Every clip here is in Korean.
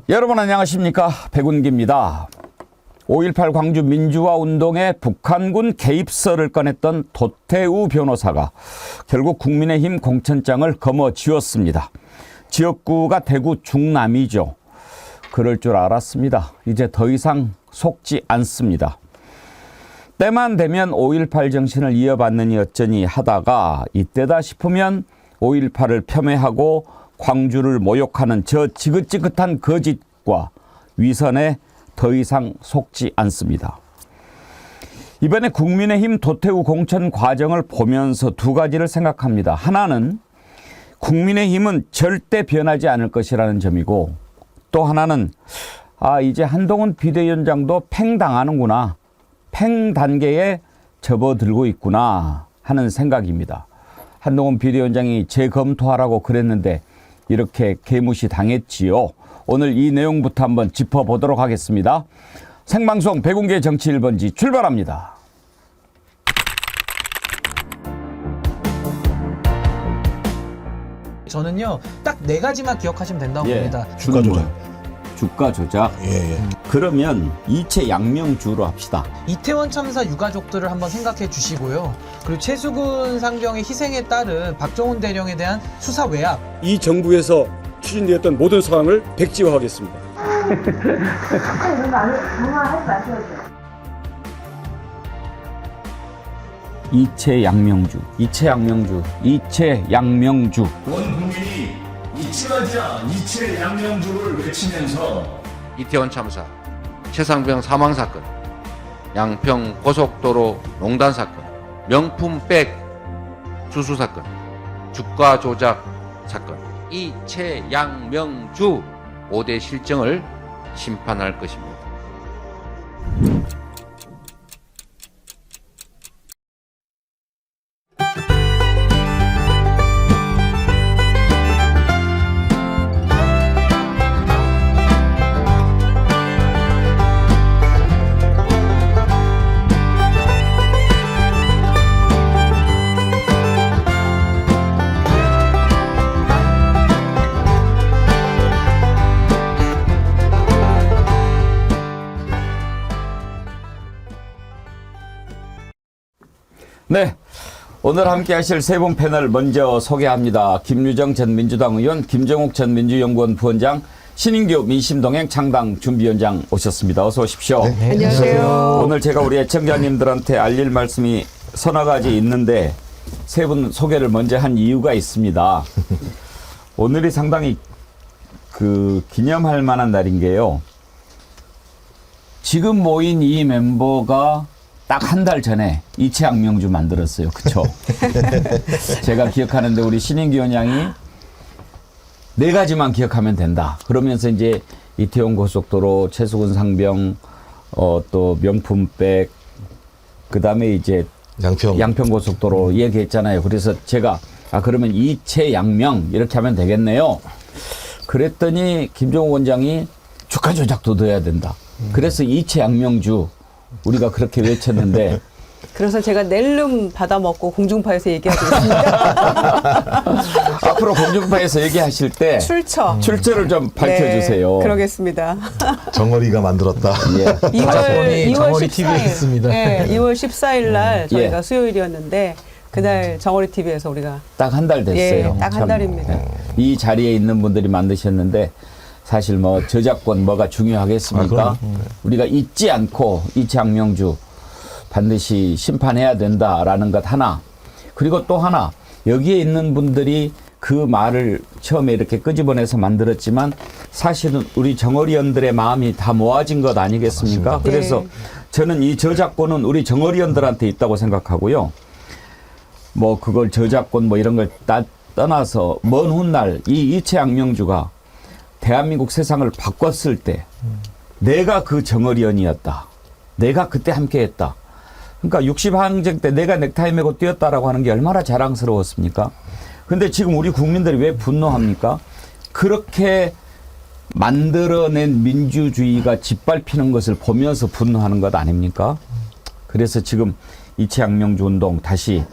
여러분 안녕하십니까, 백운기입니다. 5.18 광주 민주화 운동에 북한군 개입설을 꺼냈던 도태우 변호사가 결국 국민의힘 공천장을 거머쥐었습니다. 지역구가 대구 중남이죠. 그럴 줄 알았습니다. 이제 더 이상 속지 않습니다. 때만 되면 5.18 정신을 이어받느니 어쩌니 하다가 이때다 싶으면 5.18을 폄훼하고 광주를 모욕하는 저 지긋지긋한 거짓과 위선에 더 이상 속지 않습니다. 이번에 국민의힘 도태우 공천 과정을 보면서 두 가지를 생각합니다. 하나는 국민의힘은 절대 변하지 않을 것이라는 점이고, 또 하나는 이제 한동훈 비대위원장도 팽당하는구나, 팽 단계에 접어들고 있구나 하는 생각입니다. 한동훈 비대위원장이 재검토하라고 그랬는데 이렇게 개무시 당했지요. 오늘 이 내용부터 한번 짚어보도록 하겠습니다. 생방송 백운기의 정치 1번지 출발합니다. 저는요, 딱 네 가지만 기억하시면 된다고 봅니다. 주가 조작. 주가 조작. 그러면 이체 양명주로 합시다. 이태원 참사 유가족들을 한번 생각해 주시고요. 그리고 최수근 상병의 희생에 따른 박정훈 대령에 대한 수사 외압. 이 정부에서 추진되었던 모든 사항을 백지화하겠습니다. 이체 양명주. 온 국민이 잊지마자 이체 양명주를 외치면서 이태원 참사, 최상병 사망 사건, 양평 고속도로 농단 사건, 명품백 수수 사건, 주가 조작 사건, 이 최양명주 5대 실정을 심판할 것입니다. 네, 오늘 함께 하실 세 분 패널 먼저 소개합니다. 김유정 전 민주당 의원, 김정욱 전 민주연구원 부원장, 신인규 민심동행 창당 준비위원장 오셨습니다. 어서 오십시오. 네, 안녕하세요. 오늘 제가 우리 애청자님들한테 알릴 말씀이 서너 가지 있는데 세 분 소개를 먼저 한 이유가 있습니다. 오늘이 상당히 기념할 만한 날인 게요. 지금 모인 이 멤버가 딱 한 달 전에 이체 양명주 만들었어요. 그쵸? 제가 기억하는데 우리 신인규 위원장이 네 가지만 기억하면 된다. 그러면서 이제 이태원 고속도로, 최수근 상병, 또 명품백, 그 다음에 이제 양평 고속도로 얘기했잖아요. 그래서 제가 그러면 이체 양명 이렇게 하면 되겠네요. 그랬더니 김정욱 원장이 주가 조작도 넣어야 된다. 그래서 이체 양명주 우리가 그렇게 외쳤는데, 그래서 제가 낼름 받아먹고 공중파에서 얘기하고 있습니다. 앞으로 공중파에서 얘기하실 때 출처를 좀 밝혀주세요. 네, 그러겠습니다. 정어리가 만들었다. 예. 2월 TV에 있습니다. 네, 2월 14일 날 저희가 수요일이었는데 그날 정어리 TV에서 우리가 딱 한 달 됐어요. 딱 한 달입니다. 이 자리에 있는 분들이 만드셨는데 사실 뭐 저작권 뭐가 중요하겠습니까? 우리가 잊지 않고 이체 양명주 반드시 심판해야 된다라는 것 하나, 그리고 또 하나, 여기에 있는 분들이 그 말을 처음에 이렇게 끄집어내서 만들었지만 사실은 우리 정어리원들의 마음이 다 모아진 것 아니겠습니까? 맞습니다. 그래서 저는 이 저작권은 우리 정어리원들한테 있다고 생각하고요. 뭐 그걸 저작권 뭐 이런 걸 떠나서 먼 훗날 이 이체 양명주가 대한민국 세상을 바꿨을 때 내가 그 정어리언이었다. 내가 그때 함께했다. 그러니까 60항쟁 때 내가 넥타이 메고 뛰었다라고 하는 게 얼마나 자랑스러웠습니까? 근데 지금 우리 국민들이 왜 분노합니까? 그렇게 만들어낸 민주주의가 짓밟히는 것을 보면서 분노하는 것 아닙니까? 그래서 지금 이체 양명주 운동 다시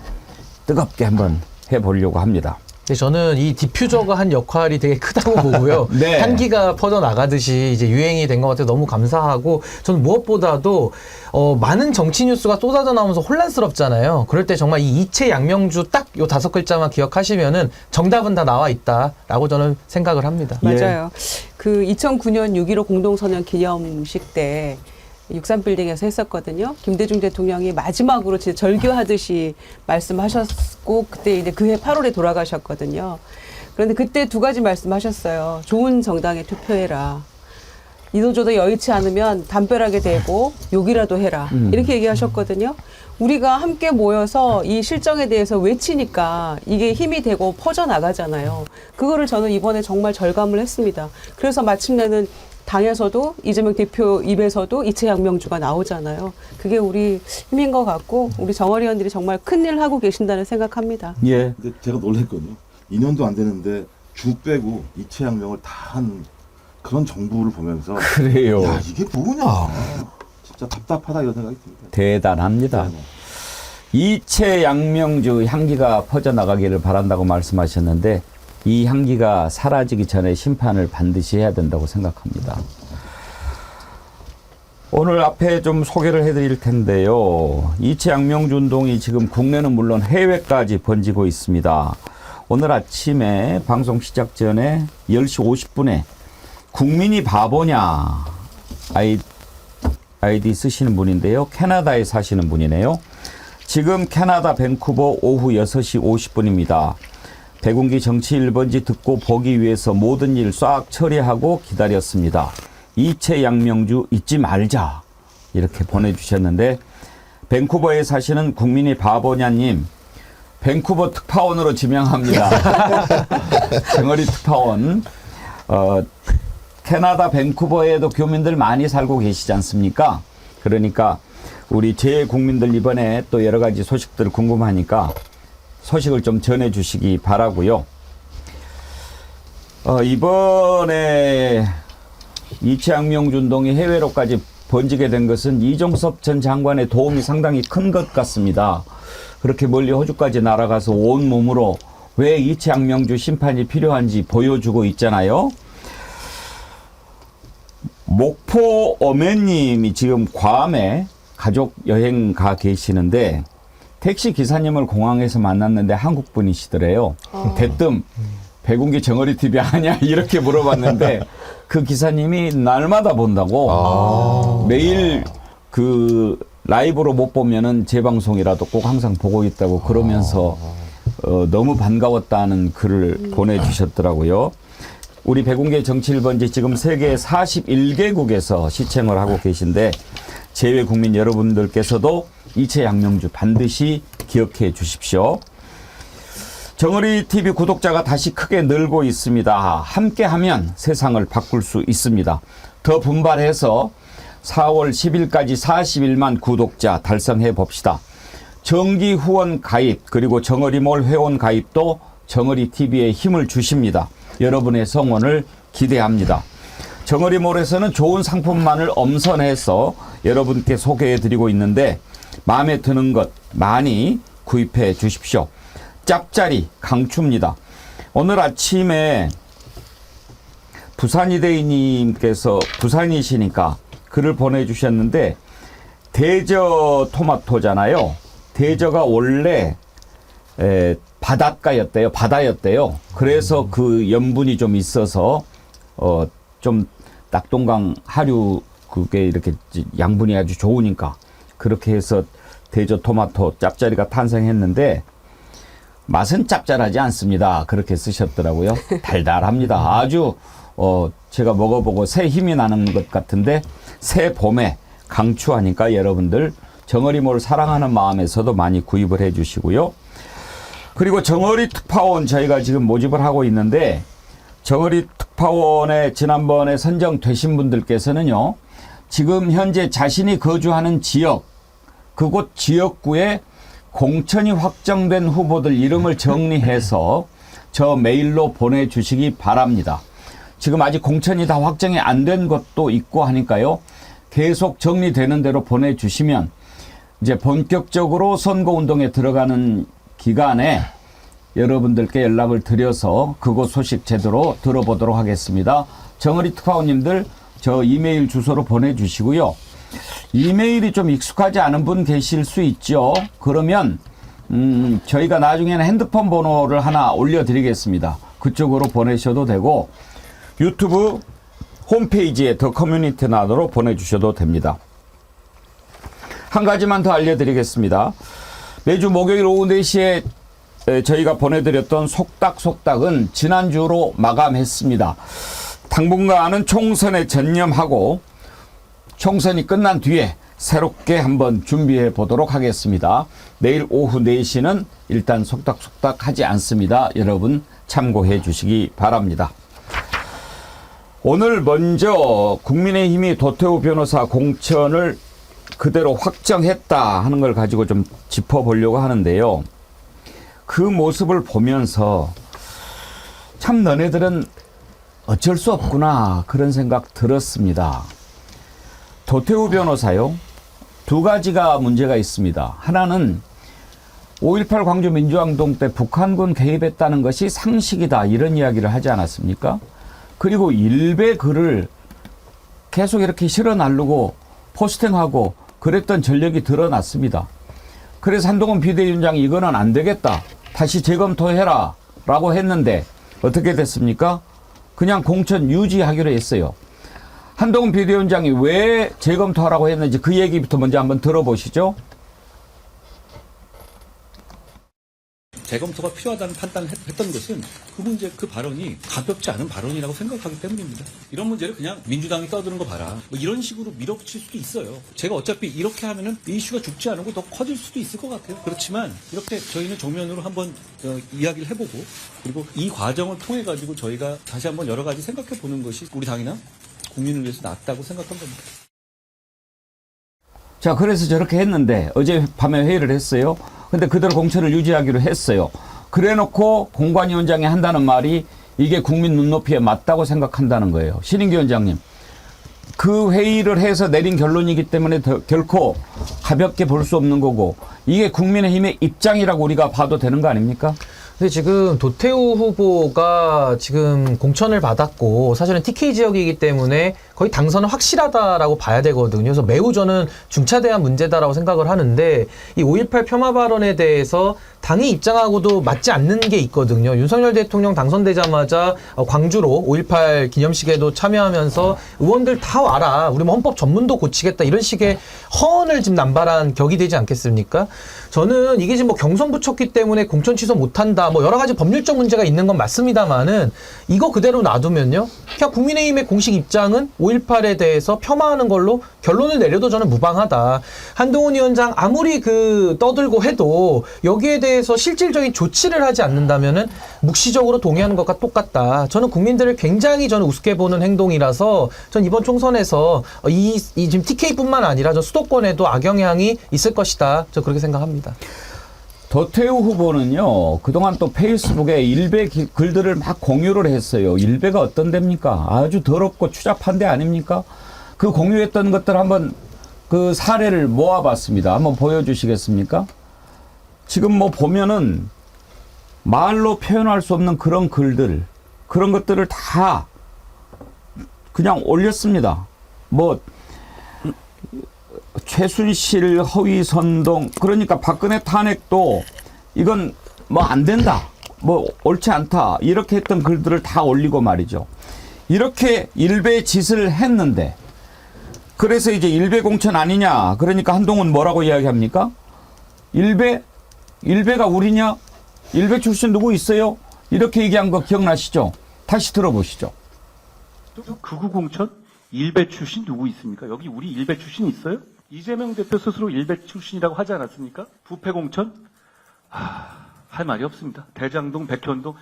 뜨겁게 한번 해보려고 합니다. 네, 저는 이 디퓨저가 한 역할이 되게 크다고 보고요. 네. 향기가 퍼져나가듯이 이제 유행이 된 것 같아서 너무 감사하고, 저는 무엇보다도 많은 정치 뉴스가 쏟아져 나오면서 혼란스럽잖아요. 그럴 때 정말 이 이채 양명주 딱 요 5글자만 기억하시면은 정답은 다 나와 있다라고 저는 생각을 합니다. 예. 맞아요. 그 2009년 6.15 공동선언 기념식 때 63빌딩에서 했었거든요. 김대중 대통령이 마지막으로 진짜 절규하듯이 말씀하셨고, 그때 이제 그해 8월에 돌아가셨거든요. 그런데 그때 두 가지 말씀하셨어요. 좋은 정당에 투표해라. 이도저도 여의치 않으면 담벼락에 대고 욕이라도 해라. 이렇게 얘기하셨거든요. 우리가 함께 모여서 이 실정에 대해서 외치니까 이게 힘이 되고 퍼져나가잖아요. 그거를 저는 이번에 정말 절감을 했습니다. 그래서 마침내는 당에서도 이재명 대표 입에서도 이채 양명주가 나오잖아요. 그게 우리 힘인 것 같고, 우리 정어리 의원들이 정말 큰일 하고 계신다는 생각합니다. 예. 근데 제가 놀랬거든요. 2년도 안 되는데 주 빼고 이채양명을 다 한 그런 정부를 보면서 그래요. 야 이게 뭐냐. 진짜 답답하다 이런 생각이 듭니다. 대단합니다. 네. 이채 양명주 향기가 퍼져나가기를 바란다고 말씀하셨는데, 이 향기가 사라지기 전에 심판을 반드시 해야 된다고 생각합니다. 오늘 앞에 좀 소개를 해드릴 텐데요. 이채 양명주 운동이 지금 국내는 물론 해외까지 번지고 있습니다. 오늘 아침에 방송 시작 전에 10시 50분에 국민이 바보냐 아이디 쓰시는 분인데요. 캐나다에 사시는 분이네요. 지금 캐나다 밴쿠버 오후 6시 50분입니다. 백운기 정치 1번지 듣고 보기 위해서 모든 일 싹 처리하고 기다렸습니다. 이채 양명주 잊지 말자 이렇게 보내주셨는데, 밴쿠버에 사시는 국민이 바보냐님, 밴쿠버 특파원으로 지명합니다. 정어리 특파원. 캐나다 밴쿠버에도 교민들 많이 살고 계시지 않습니까? 그러니까 우리 제 국민들 이번에 또 여러 가지 소식들 궁금하니까 소식을 좀 전해주시기 바라고요. 이번에 이채 양명주 운동이 해외로까지 번지게 된 것은 이종섭 전 장관의 도움이 상당히 큰 것 같습니다. 그렇게 멀리 호주까지 날아가서 온 몸으로 왜 이채 양명주 심판이 필요한지 보여주고 있잖아요. 목포 어매님이 지금 괌에 가족 여행 가 계시는데, 택시 기사님을 공항에서 만났는데 한국 분이시더래요. 대뜸 백운기 정어리 TV 아냐 이렇게 물어봤는데 그 기사님이 날마다 본다고. 매일 그 라이브로 못 보면은 재방송이라도 꼭 항상 보고 있다고 그러면서 너무 반가웠다는 글을 보내주셨더라고요. 우리 백운기 정치 1번지 지금 세계 41개국에서 시청을 하고 계신데, 제외 국민 여러분들께서도 이채 양명주 반드시 기억해 주십시오. 정어리 TV 구독자가 다시 크게 늘고 있습니다. 함께하면 세상을 바꿀 수 있습니다. 더 분발해서 4월 10일까지 41만 구독자 달성해 봅시다. 정기 후원 가입 그리고 정어리몰 회원 가입도 정어리 TV에 힘을 주십니다. 여러분의 성원을 기대합니다. 정어리몰에서는 좋은 상품만을 엄선해서 여러분께 소개해드리고 있는데, 마음에 드는 것 많이 구입해 주십시오. 짭짜리 강추입니다. 오늘 아침에 부산이대인님께서 부산이시니까 글을 보내주셨는데, 대저 토마토잖아요. 대저가 원래 바닷가였대요. 바다였대요. 그래서 그 염분이 좀 있어서 좀 낙동강 하류 그게 이렇게 양분이 아주 좋으니까 그렇게 해서 대저 토마토 짭짜리가 탄생했는데, 맛은 짭짤하지 않습니다. 그렇게 쓰셨더라고요. 달달합니다. 아주 제가 먹어보고 새 힘이 나는 것 같은데, 새 봄에 강추하니까 여러분들 정어리몰 사랑하는 마음에서도 많이 구입을 해 주시고요. 그리고 정어리 특파원 저희가 지금 모집을 하고 있는데, 정어리 특파원에 지난번에 선정되신 분들께서는요, 지금 현재 자신이 거주하는 지역, 그곳 지역구에 공천이 확정된 후보들 이름을 정리해서 저 메일로 보내주시기 바랍니다. 지금 아직 공천이 다 확정이 안 된 것도 있고 하니까요, 계속 정리되는 대로 보내주시면 이제 본격적으로 선거운동에 들어가는 기간에 여러분들께 연락을 드려서 그곳 소식 제대로 들어보도록 하겠습니다. 정어리 특파원님들 저 이메일 주소로 보내주시고요. 이메일이 좀 익숙하지 않은 분 계실 수 있죠. 그러면 저희가 나중에는 핸드폰 번호를 하나 올려드리겠습니다. 그쪽으로 보내셔도 되고 유튜브 홈페이지에 더 커뮤니티 나도로 보내주셔도 됩니다. 한 가지만 더 알려드리겠습니다. 매주 목요일 오후 4시에 저희가 보내드렸던 속닥속닥은 지난주로 마감했습니다. 당분간은 총선에 전념하고 총선이 끝난 뒤에 새롭게 한번 준비해 보도록 하겠습니다. 내일 오후 4시는 일단 속닥속닥 하지 않습니다. 여러분 참고해 주시기 바랍니다. 오늘 먼저 국민의힘이 도태우 변호사 공천을 그대로 확정했다 하는 걸 가지고 좀 짚어보려고 하는데요. 그 모습을 보면서 참 너네들은 어쩔 수 없구나 그런 생각 들었습니다. 도태우 변호사요. 두 가지가 문제가 있습니다. 하나는 5.18 광주 민주항동 때 북한군 개입했다는 것이 상식이다 이런 이야기를 하지 않았습니까? 그리고 일베 글을 계속 이렇게 실어 나르고 포스팅하고 그랬던 전력이 드러났습니다. 그래서 한동훈 비대위원장이 이거는 안 되겠다. 다시 재검토해라 라고 했는데 어떻게 됐습니까? 그냥 공천 유지하기로 했어요. 한동훈 비대위원장이 왜 재검토하라고 했는지 그 얘기부터 먼저 한번 들어보시죠. 재검토가 필요하다는 판단을 했던 것은 그 문제, 그 발언이 가볍지 않은 발언이라고 생각하기 때문입니다. 이런 문제를 그냥 민주당이 떠드는 거 봐라. 뭐 이런 식으로 밀어붙일 수도 있어요. 제가 어차피 이렇게 하면은 이 이슈가 죽지 않고 더 커질 수도 있을 것 같아요. 그렇지만 이렇게 저희는 정면으로 한번 이야기를 해보고 그리고 이 과정을 통해 가지고 저희가 다시 한번 여러 가지 생각해 보는 것이 우리 당이나 국민을 위해서 낫다고 생각한 겁니다. 자, 그래서 저렇게 했는데 어제 밤에 회의를 했어요. 근데 그대로 공천을 유지하기로 했어요. 그래놓고 공관위원장이 한다는 말이 이게 국민 눈높이에 맞다고 생각한다는 거예요. 신인규 위원장님. 그 회의를 해서 내린 결론이기 때문에 결코 가볍게 볼 수 없는 거고 이게 국민의힘의 입장이라고 우리가 봐도 되는 거 아닙니까? 근데 지금 도태우 후보가 지금 공천을 받았고 사실은 TK 지역이기 때문에 거의 당선은 확실하다라고 봐야 되거든요. 그래서 매우 저는 중차대한 문제다라고 생각을 하는데 이 5.18 폄하 발언에 대해서 당의 입장하고도 맞지 않는 게 있거든요. 윤석열 대통령 당선되자마자 광주로 5.18 기념식에도 참여하면서 의원들 다 와라. 우리 뭐 헌법 전문도 고치겠다. 이런 식의 허언을 지금 남발한 격이 되지 않겠습니까? 저는 이게 지금 뭐 경선 붙였기 때문에 공천 취소 못한다. 뭐 여러 가지 법률적 문제가 있는 건 맞습니다만은 이거 그대로 놔두면요. 그냥 국민의힘의 공식 입장은 5.18에 대해서 폄하하는 걸로 결론을 내려도 저는 무방하다. 한동훈 위원장 아무리 떠들고 해도 여기에 대해서 실질적인 조치를 하지 않는다면은 묵시적으로 동의하는 것과 똑같다. 저는 국민들을 굉장히 저는 우습게 보는 행동이라서 전 이번 총선에서 이 지금 TK뿐만 아니라 저 수도권에도 악영향이 있을 것이다. 저 그렇게 생각합니다. 도태우 후보는요, 그동안 또 페이스북에 일베 글들을 막 공유를 했어요. 일베가 어떤 데입니까? 아주 더럽고 추잡한 데 아닙니까? 그 공유했던 것들 한번 그 사례를 모아봤습니다. 한번 보여주시겠습니까? 지금 뭐 보면은 말로 표현할 수 없는 그런 글들, 그런 것들을 다 그냥 올렸습니다. 뭐, 최순실 허위 선동, 그러니까 박근혜 탄핵도 이건 뭐 안 된다, 뭐 옳지 않다 이렇게 했던 글들을 다 올리고 말이죠. 이렇게 일베 짓을 했는데 그래서 이제 일베 공천 아니냐, 그러니까 한동훈 뭐라고 이야기합니까? 일베가 우리냐? 일베 출신 누구 있어요? 이렇게 얘기한 거 기억나시죠? 다시 들어보시죠. 극우 공천? 일베 출신 누구 있습니까? 여기 우리 일베 출신 있어요? 이재명 대표 스스로 일베 출신이라고 하지 않았습니까? 부패 공천? 할 말이 없습니다. 대장동, 백현동,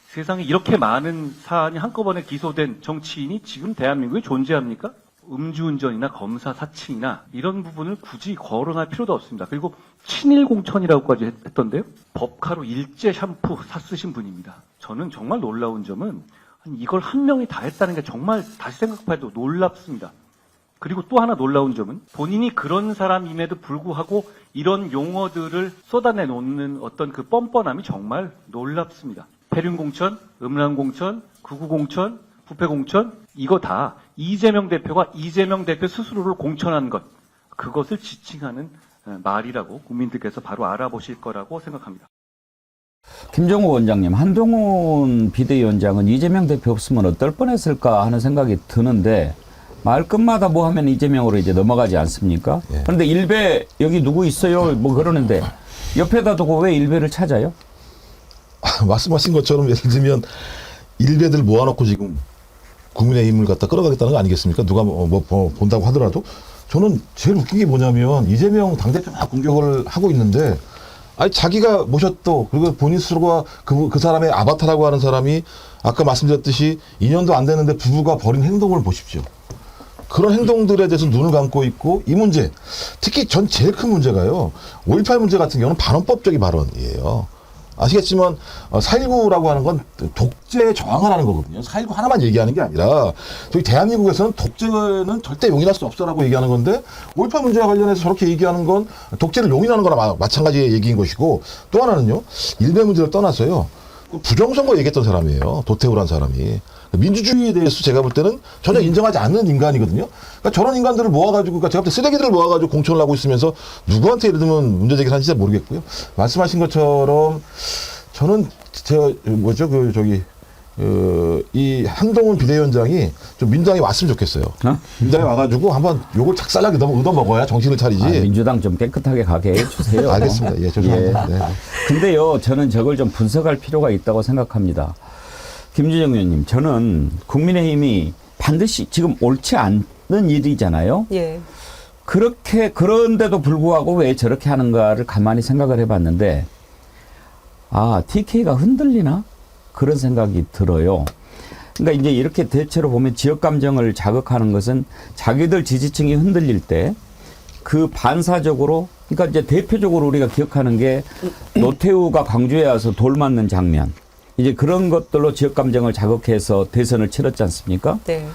세상에 이렇게 많은 사안이 한꺼번에 기소된 정치인이 지금 대한민국에 존재합니까? 음주운전이나 검사 사칭이나 이런 부분을 굳이 거론할 필요도 없습니다. 그리고 친일 공천이라고까지 했던데요. 법카로 일제 샴푸 사 쓰신 분입니다. 저는 정말 놀라운 점은 이걸 한 명이 다 했다는 게 정말 다시 생각해도 놀랍습니다. 그리고 또 하나 놀라운 점은 본인이 그런 사람임에도 불구하고 이런 용어들을 쏟아내놓는 어떤 그 뻔뻔함이 정말 놀랍습니다. 폐륜공천, 음란공천, 극우공천, 부패공천 이거 다 이재명 대표가 이재명 대표 스스로를 공천한 것 그것을 지칭하는 말이라고 국민들께서 바로 알아보실 거라고 생각합니다. 김정우 원장님, 한동훈 비대위원장은 이재명 대표 없으면 어떨 뻔했을까 하는 생각이 드는데 말끝마다 뭐 하면 이재명으로 이제 넘어가지 않습니까? 예. 그런데 일베 여기 누구 있어요? 뭐 그러는데 옆에다 두고 왜 일베를 찾아요? 말씀하신 것처럼 예를 들면 일베들 모아놓고 지금 국민의힘을 갖다 끌어가겠다는 거 아니겠습니까? 누가 뭐 본다고 하더라도 저는 제일 웃긴 게 뭐냐면 이재명 당대표 막 공격을 하고 있는데 아니 자기가 모셨던 그리고 본인 스스로가 그 사람의 아바타라고 하는 사람이 아까 말씀드렸듯이 2년도 안 되는데 부부가 벌인 행동을 보십시오. 그런 행동들에 대해서 눈을 감고 있고 이 문제 특히 전 제일 큰 문제가요. 5.18 문제 같은 경우는 반헌법적인 발언이에요. 아시겠지만 4.19라고 하는 건 독재에 저항을 하는 거거든요. 4.19 하나만 얘기하는 게 아니라 저희 대한민국에서는 독재는 절대 용인할 수 없어라고 얘기하는 건데 5.18 문제와 관련해서 저렇게 얘기하는 건 독재를 용인하는 거나 마찬가지의 얘기인 것이고 또 하나는요. 일베 문제를 떠나서요. 부정선거 얘기했던 사람이에요. 도태우라는 사람이. 민주주의에 대해서 제가 볼 때는 전혀 인정하지 않는 인간이거든요. 그러니까 저런 인간들을 모아가지고, 그러니까 제가 볼 때 쓰레기들을 모아가지고 공천을 하고 있으면서 누구한테 예를 들면 문제제기를 하는지 잘 모르겠고요. 말씀하신 것처럼 저는 이 한동훈 비대위원장이 좀 민주당에 왔으면 좋겠어요. 민주당에 와가지고 한번 욕을 착살나게 얻어 먹어야 정신을 차리지. 민주당 좀 깨끗하게 가게 해주세요. 알겠습니다. 예, 죄송합니다. 네. 근데요, 저는 저걸 좀 분석할 필요가 있다고 생각합니다. 김준영 의원님, 저는 국민의힘이 반드시 지금 옳지 않는 일이잖아요. 예. 그런데도 불구하고 왜 저렇게 하는가를 가만히 생각을 해봤는데, TK가 흔들리나? 그런 생각이 들어요. 그러니까 이제 이렇게 대체로 보면 지역 감정을 자극하는 것은 자기들 지지층이 흔들릴 때 그 반사적으로, 그러니까 이제 대표적으로 우리가 기억하는 게 노태우가 광주에 와서 돌 맞는 장면. 이제 그런 것들로 지역 감정을 자극해서 대선을 치렀지 않습니까? 네.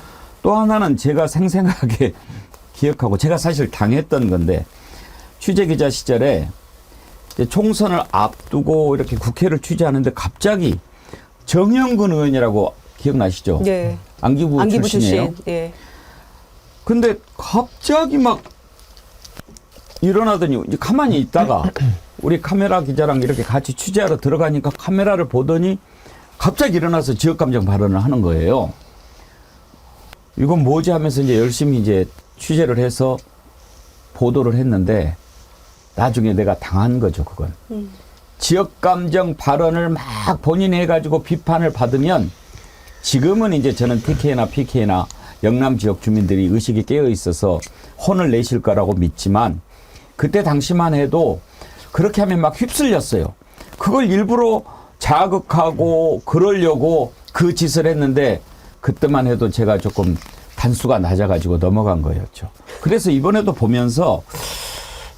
또 하나는 제가 생생하게 기억하고 제가 사실 당했던 건데 취재기자 시절에 이제 총선을 앞두고 이렇게 국회를 취재하는데 갑자기 정영근 의원이라고 기억나시죠? 네. 안기부 출신이에요. 출신. 예. 근데 갑자기 막 일어나더니 이제 가만히 있다가 우리 카메라 기자랑 이렇게 같이 취재하러 들어가니까 카메라를 보더니 갑자기 일어나서 지역감정 발언을 하는 거예요. 이건 뭐지 하면서 이제 열심히 이제 취재를 해서 보도를 했는데 나중에 내가 당한 거죠, 그건. 지역감정 발언을 막 본인이 해가지고 비판을 받으면 지금은 이제 저는 TK나 PK나 영남 지역 주민들이 의식이 깨어 있어서 혼을 내실 거라고 믿지만 그때 당시만 해도 그렇게 하면 막 휩쓸렸어요. 그걸 일부러 자극하고 그러려고 그 짓을 했는데 그때만 해도 제가 조금 단수가 낮아가지고 넘어간 거였죠. 그래서 이번에도 보면서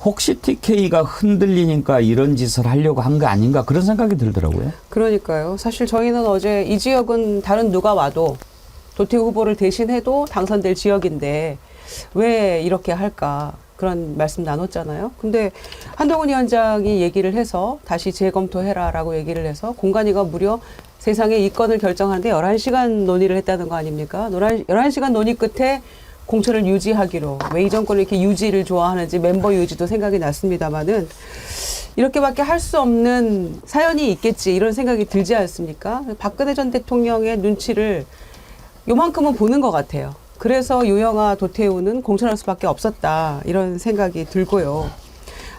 혹시 TK가 흔들리니까 이런 짓을 하려고 한 거 아닌가 그런 생각이 들더라고요. 그러니까요. 사실 저희는 어제 이 지역은 다른 누가 와도 도태우 후보를 대신해도 당선될 지역인데 왜 이렇게 할까 그런 말씀 나눴잖아요. 근데 한동훈 위원장이 얘기를 해서 다시 재검토해라라고 얘기를 해서 공관위가 무려 세상에 이 건을 결정하는데 11시간 논의를 했다는 거 아닙니까? 11시간 논의 끝에 공천을 유지하기로. 왜 이 정권을 이렇게 유지를 좋아하는지 멤버 유지도 생각이 났습니다만은 이렇게밖에 할 수 없는 사연이 있겠지 이런 생각이 들지 않습니까? 박근혜 전 대통령의 눈치를 요만큼은 보는 것 같아요. 그래서 유영아 도태우는 공천할 수밖에 없었다 이런 생각이 들고요.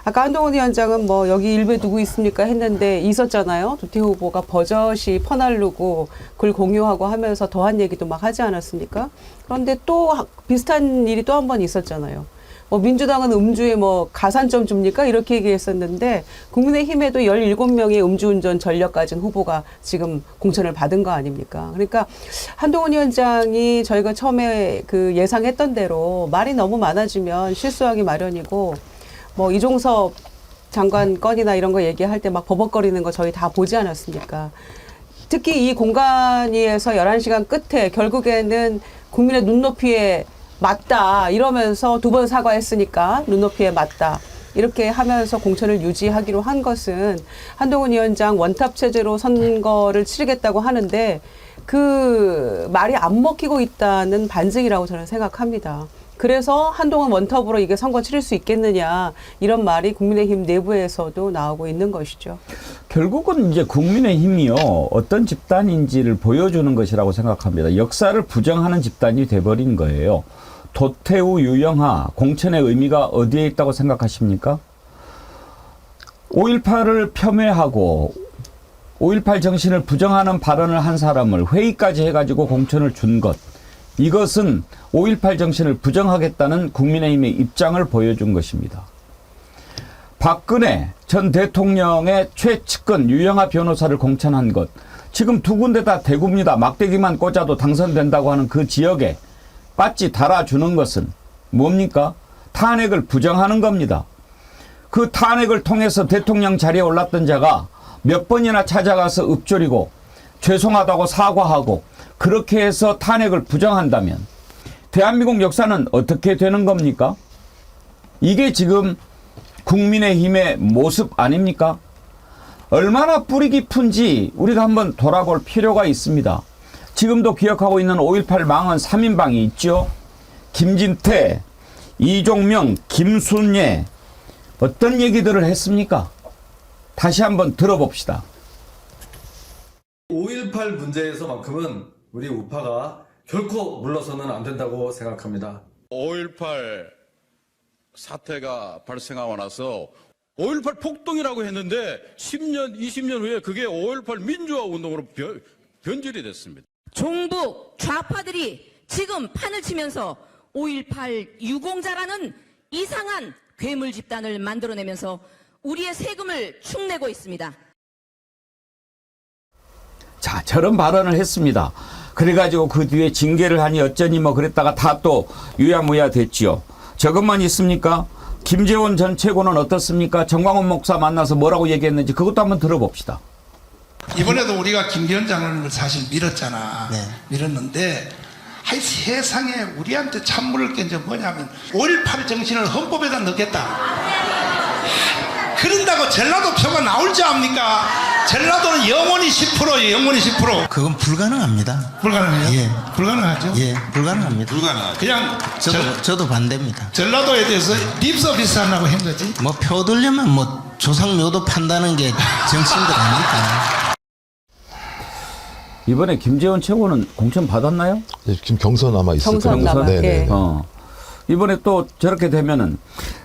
아까 한동훈 위원장은 뭐 여기 일베 누구 있습니까 했는데 있었잖아요. 도태우 후보가 버젓이 퍼날르고 글 공유하고 하면서 더한 얘기도 막 하지 않았습니까? 그런데 또 비슷한 일이 또 한 번 있었잖아요. 뭐 민주당은 음주에 뭐 가산점 줍니까? 이렇게 얘기했었는데 국민의힘에도 17명의 음주운전 전력 가진 후보가 지금 공천을 받은 거 아닙니까? 그러니까 한동훈 위원장이 저희가 처음에 그 예상했던 대로 말이 너무 많아지면 실수하기 마련이고 뭐 이종섭 장관 건이나 이런 거 얘기할 때 막 버벅거리는 거 저희 다 보지 않았습니까? 특히 이 공간위에서 11시간 끝에 결국에는 국민의 눈높이에 맞다 이러면서 2번 사과했으니까 눈높이에 맞다. 이렇게 하면서 공천을 유지하기로 한 것은 한동훈 위원장 원탑 체제로 선거를 치르겠다고 하는데 그 말이 안 먹히고 있다는 반증이라고 저는 생각합니다. 그래서 한동훈 원탑으로 이게 선거 치를 수 있겠느냐 이런 말이 국민의힘 내부에서도 나오고 있는 것이죠. 결국은 이제 국민의힘이요 어떤 집단인지를 보여주는 것이라고 생각합니다. 역사를 부정하는 집단이 돼버린 거예요. 도태우, 유영하, 공천의 의미가 어디에 있다고 생각하십니까? 5.18을 폄훼하고 5.18 정신을 부정하는 발언을 한 사람을 회의까지 해가지고 공천을 준 것. 이것은 5.18 정신을 부정하겠다는 국민의힘의 입장을 보여준 것입니다. 박근혜 전 대통령의 최측근 유영하 변호사를 공천한 것. 지금 2군데 다 대구입니다. 막대기만 꽂아도 당선된다고 하는 그 지역에 빠찌 달아주는 것은 뭡니까? 탄핵을 부정하는 겁니다. 그 탄핵을 통해서 대통령 자리에 올랐던 자가 몇 번이나 찾아가서 읊조리고 죄송하다고 사과하고 그렇게 해서 탄핵을 부정한다면 대한민국 역사는 어떻게 되는 겁니까? 이게 지금 국민의힘의 모습 아닙니까? 얼마나 뿌리 깊은지 우리가 한번 돌아볼 필요가 있습니다. 지금도 기억하고 있는 5.18 망언 3인방이 있죠. 김진태, 이종명, 김순예 어떤 얘기들을 했습니까? 다시 한번 들어봅시다. 5.18 문제에서만큼은 우리 우파가 결코 물러서는 안 된다고 생각합니다. 5.18 사태가 발생하고 나서 5.18 폭동이라고 했는데 10년, 20년 후에 그게 5.18 민주화 운동으로 변질이 됐습니다. 종북 좌파들이 지금 판을 치면서 5.18 유공자라는 이상한 괴물 집단을 만들어내면서 우리의 세금을 축내고 있습니다. 자, 저런 발언을 했습니다. 그래가지고 그 뒤에 징계를 하니 어쩌니 뭐 그랬다가 다 또 유야무야 됐지요. 저것만 있습니까? 김재원 전 최고는 어떻습니까? 정광훈 목사 만나서 뭐라고 얘기했는지 그것도 한번 들어봅시다. 이번에도 우리가 김 위원장을 사실 밀었잖아. 밀었는데 하이 세상에 우리한테 찬물을 깬 게 뭐냐면 5.18 정신을 헌법에다 넣겠다. 그런다고 전라도 표가 나올 줄 압니까? 전라도는 영원히 10%예요. 영원히 10%. 그건 불가능합니다. 불가능해요? 예. 불가능하죠? 예, 불가능합니다. 불가능하죠. 그냥 저도 반대입니다. 전라도에 대해서 립서비스 하려고 한 거지. 뭐 표 들려면 뭐 조상묘도 판다는 게 정치인들 아닙니까? 이번에 김재원 최고는 공천 받았나요? 네, 지금 경선 아마 있을 경선 겁니다. 남아. 예. 이번에 또 저렇게 되면은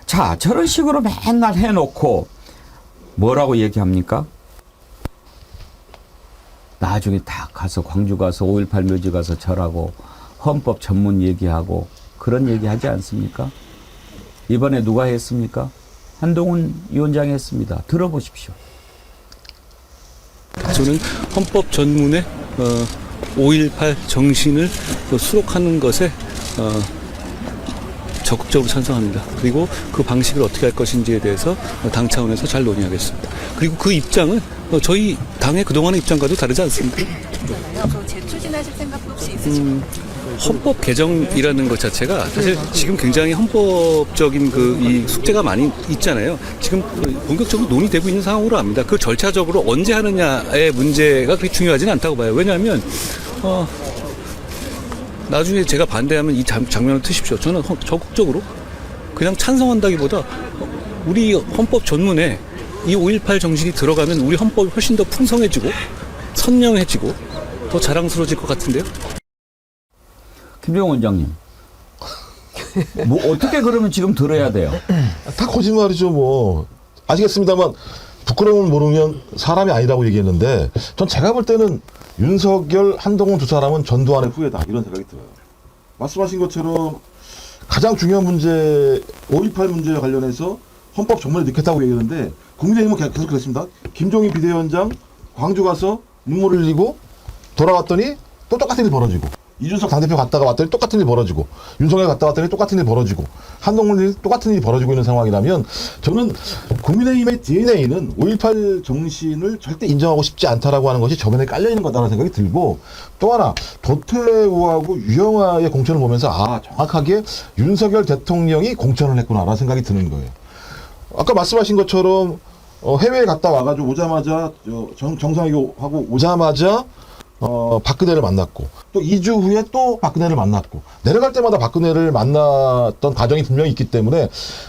자 저런 식으로 맨날 해놓고 뭐라고 얘기합니까? 나중에 딱 가서 광주 가서 5.18 묘지 가서 절하고 헌법 전문 얘기하고 그런 얘기 하지 않습니까? 이번에 누가 했습니까? 한동훈 위원장이 했습니다. 들어보십시오. 저는 헌법 전문에 5.18 정신을 수록하는 것에 적극적으로 찬성합니다. 그리고 그 방식을 어떻게 할 것인지에 대해서 당 차원에서 잘 논의하겠습니다. 그리고 그 입장은 저희 당의 그동안의 입장과도 다르지 않습니까? 재추진하실 생각도 혹시 있으십니까? 헌법 개정이라는 것 자체가 사실 지금 굉장히 헌법적인 이 숙제가 많이 있잖아요. 지금 본격적으로 논의되고 있는 상황으로 압니다. 그 절차적으로 언제 하느냐의 문제가 그렇게 중요하지는 않다고 봐요. 왜냐하면 나중에 제가 반대하면 이 장면을 트십시오. 저는 적극적으로 그냥 찬성한다기보다 우리 헌법 전문에 이 5.18 정신이 들어가면 우리 헌법이 훨씬 더 풍성해지고 선명해지고 더 자랑스러워질 것 같은데요. 김정은 원장님. 뭐 어떻게 그러면 지금 들어야 돼요? 다 거짓말이죠 뭐. 아시겠습니다만 부끄러움을 모르면 사람이 아니라고 얘기했는데 전 제가 볼 때는 윤석열, 한동훈 두 사람은 전두환의 후예다 이런 생각이 들어요. 말씀하신 것처럼 가장 중요한 문제 5.18 문제와 관련해서 헌법 전문에 넣겠다고 얘기했는데 국민의힘은 계속 그랬습니다. 김종인 비대위원장 광주 가서 눈물을 흘리고 돌아왔더니 또 똑같은 일이 벌어지고 이준석 당대표 갔다가 왔더니 똑같은 일이 벌어지고 윤석열 갔다 왔더니 똑같은 일이 벌어지고 한동훈이 똑같은 일이 벌어지고 있는 상황이라면 저는 국민의힘의 DNA는 5.18 정신을 절대 인정하고 싶지 않다라고 하는 것이 저변에 깔려있는 거다라는 생각이 들고 또 하나 도태우하고 유영아의 공천을 보면서 아 정확하게 윤석열 대통령이 공천을 했구나라는 생각이 드는 거예요. 아까 말씀하신 것처럼 해외에 갔다 와가지고 오자마자 정상회의하고 오자마자 박근혜를 만났고 또 2주 후에 또 박근혜를 만났고 내려갈 때마다 박근혜를 만났던 과정이 분명히 있기 때문에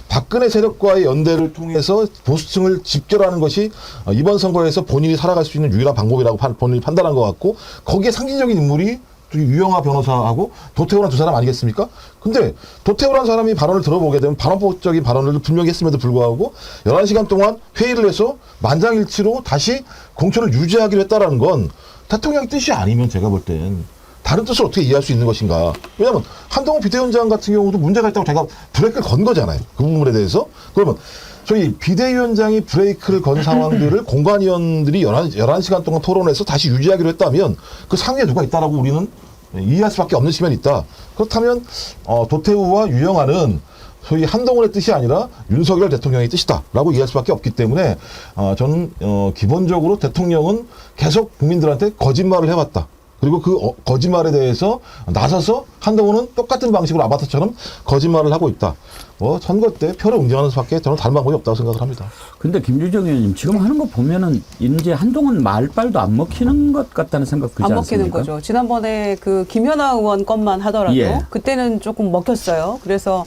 박근혜 세력과의 연대를 통해서 보수층을 집결하는 것이 이번 선거에서 본인이 살아갈 수 있는 유일한 방법이라고 본인이 판단한 것 같고 거기에 상징적인 인물이 유영아 변호사하고 도태우란 두 사람 아니겠습니까? 근데 도태우란 사람이 발언을 들어보게 되면 반헌법적인 발언을 분명히 했음에도 불구하고 11시간 동안 회의를 해서 만장일치로 다시 공천을 유지하기로 했다라는 건 대통령 뜻이 아니면 제가 볼 땐 다른 뜻을 어떻게 이해할 수 있는 것인가. 왜냐하면 한동훈 비대위원장 같은 경우도 문제가 있다고 제가 브레이크를 건 거잖아요. 그 부분에 대해서. 그러면 저희 비대위원장이 브레이크를 건 상황들을 공관위원들이 11시간 동안 토론해서 다시 유지하기로 했다면 그 상위에 누가 있다라고 우리는 이해할 수밖에 없는 측면이 있다. 그렇다면 도태우와 유영아는 소위 한동훈의 뜻이 아니라 윤석열 대통령의 뜻이다라고 이해할 수밖에 없기 때문에 저는 기본적으로 대통령은 계속 국민들한테 거짓말을 해왔다. 그리고 그 거짓말에 대해서 나서서 한동훈은 똑같은 방식으로 아바타처럼 거짓말을 하고 있다. 선거 때 표를 응징하는 수밖에 저는 다른 방법이 없다고 생각을 합니다. 근데 김주정 의원님 지금 하는 거 보면은 이제 한동훈 말빨도 안 먹히는 것 같다는 생각 들지 안 않습니까? 먹히는 거죠. 지난번에 그 김연아 의원 것만 하더라도 예. 그때는 조금 먹혔어요. 그래서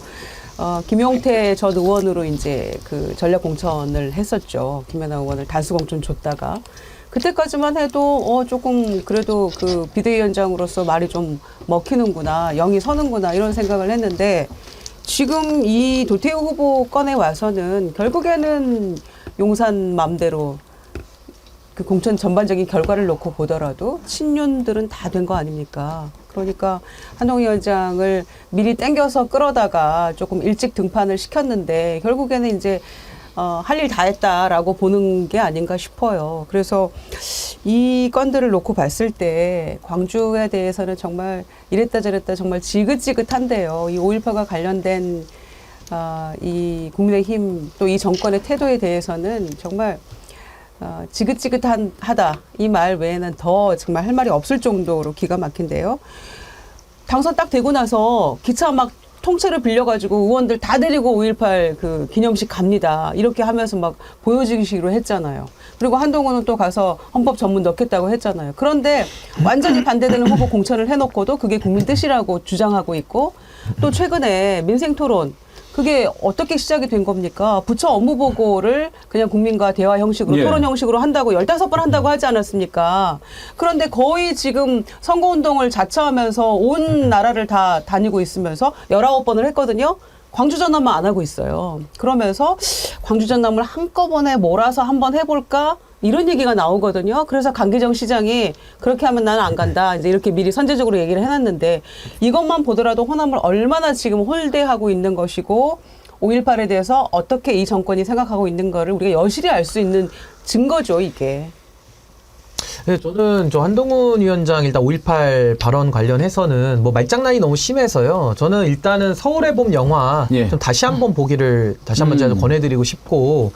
김용태 전 의원으로 이제 그 전략 공천을 했었죠. 김연아 의원을 단수 공천 줬다가 그때까지만 해도 조금 그래도 그 비대위원장으로서 말이 좀 먹히는구나, 영이 서는구나 이런 생각을 했는데 지금 이 도태우 후보 건에 와서는 결국에는 용산 맘대로 그 공천 전반적인 결과를 놓고 보더라도 친윤들은 다 된 거 아닙니까? 그러니까 한동훈 위원장을 미리 땡겨서 끌어다가 조금 일찍 등판을 시켰는데 결국에는 이제 할 일 다 했다라고 보는 게 아닌가 싶어요. 그래서 이 건들을 놓고 봤을 때 광주에 대해서는 정말 이랬다 저랬다 정말 지긋지긋한데요. 이 5.18과 관련된 이 국민의힘 또 이 정권의 태도에 대해서는 정말 지긋지긋하다 이 말 외에는 더 정말 할 말이 없을 정도로 기가 막힌데요. 당선 딱 되고 나서 기차 막 통째로 빌려가지고 의원들 다 데리고 5.18 그 기념식 갑니다. 이렇게 하면서 막 보여주기식으로 했잖아요. 그리고 한동훈은 또 가서 헌법 전문 넣겠다고 했잖아요. 그런데 완전히 반대되는 후보 공천을 해놓고도 그게 국민 뜻이라고 주장하고 있고 또 최근에 민생토론 그게 어떻게 시작이 된 겁니까? 부처 업무 보고를 그냥 국민과 대화 형식으로 예. 토론 형식으로 한다고 15번 한다고 하지 않았습니까? 그런데 거의 지금 선거운동을 자처하면서 온 나라를 다 다니고 있으면서 19번을 했거든요. 광주 전남만 안 하고 있어요. 그러면서 광주 전남을 한꺼번에 몰아서 한번 해볼까? 이런 얘기가 나오거든요. 그래서 강기정 시장이 그렇게 하면 나는 안 간다. 이제 이렇게 미리 선제적으로 얘기를 해놨는데 이것만 보더라도 호남을 얼마나 지금 홀대하고 있는 것이고 5.18에 대해서 어떻게 이 정권이 생각하고 있는 거를 우리가 여실히 알 수 있는 증거죠, 이게. 네, 저는 한동훈 위원장 일단 5.18 발언 관련해서는 뭐 말장난이 너무 심해서요. 저는 일단은 서울의 봄 영화 좀 다시 한번 보기를 다시 한번 제가 권해드리고 싶고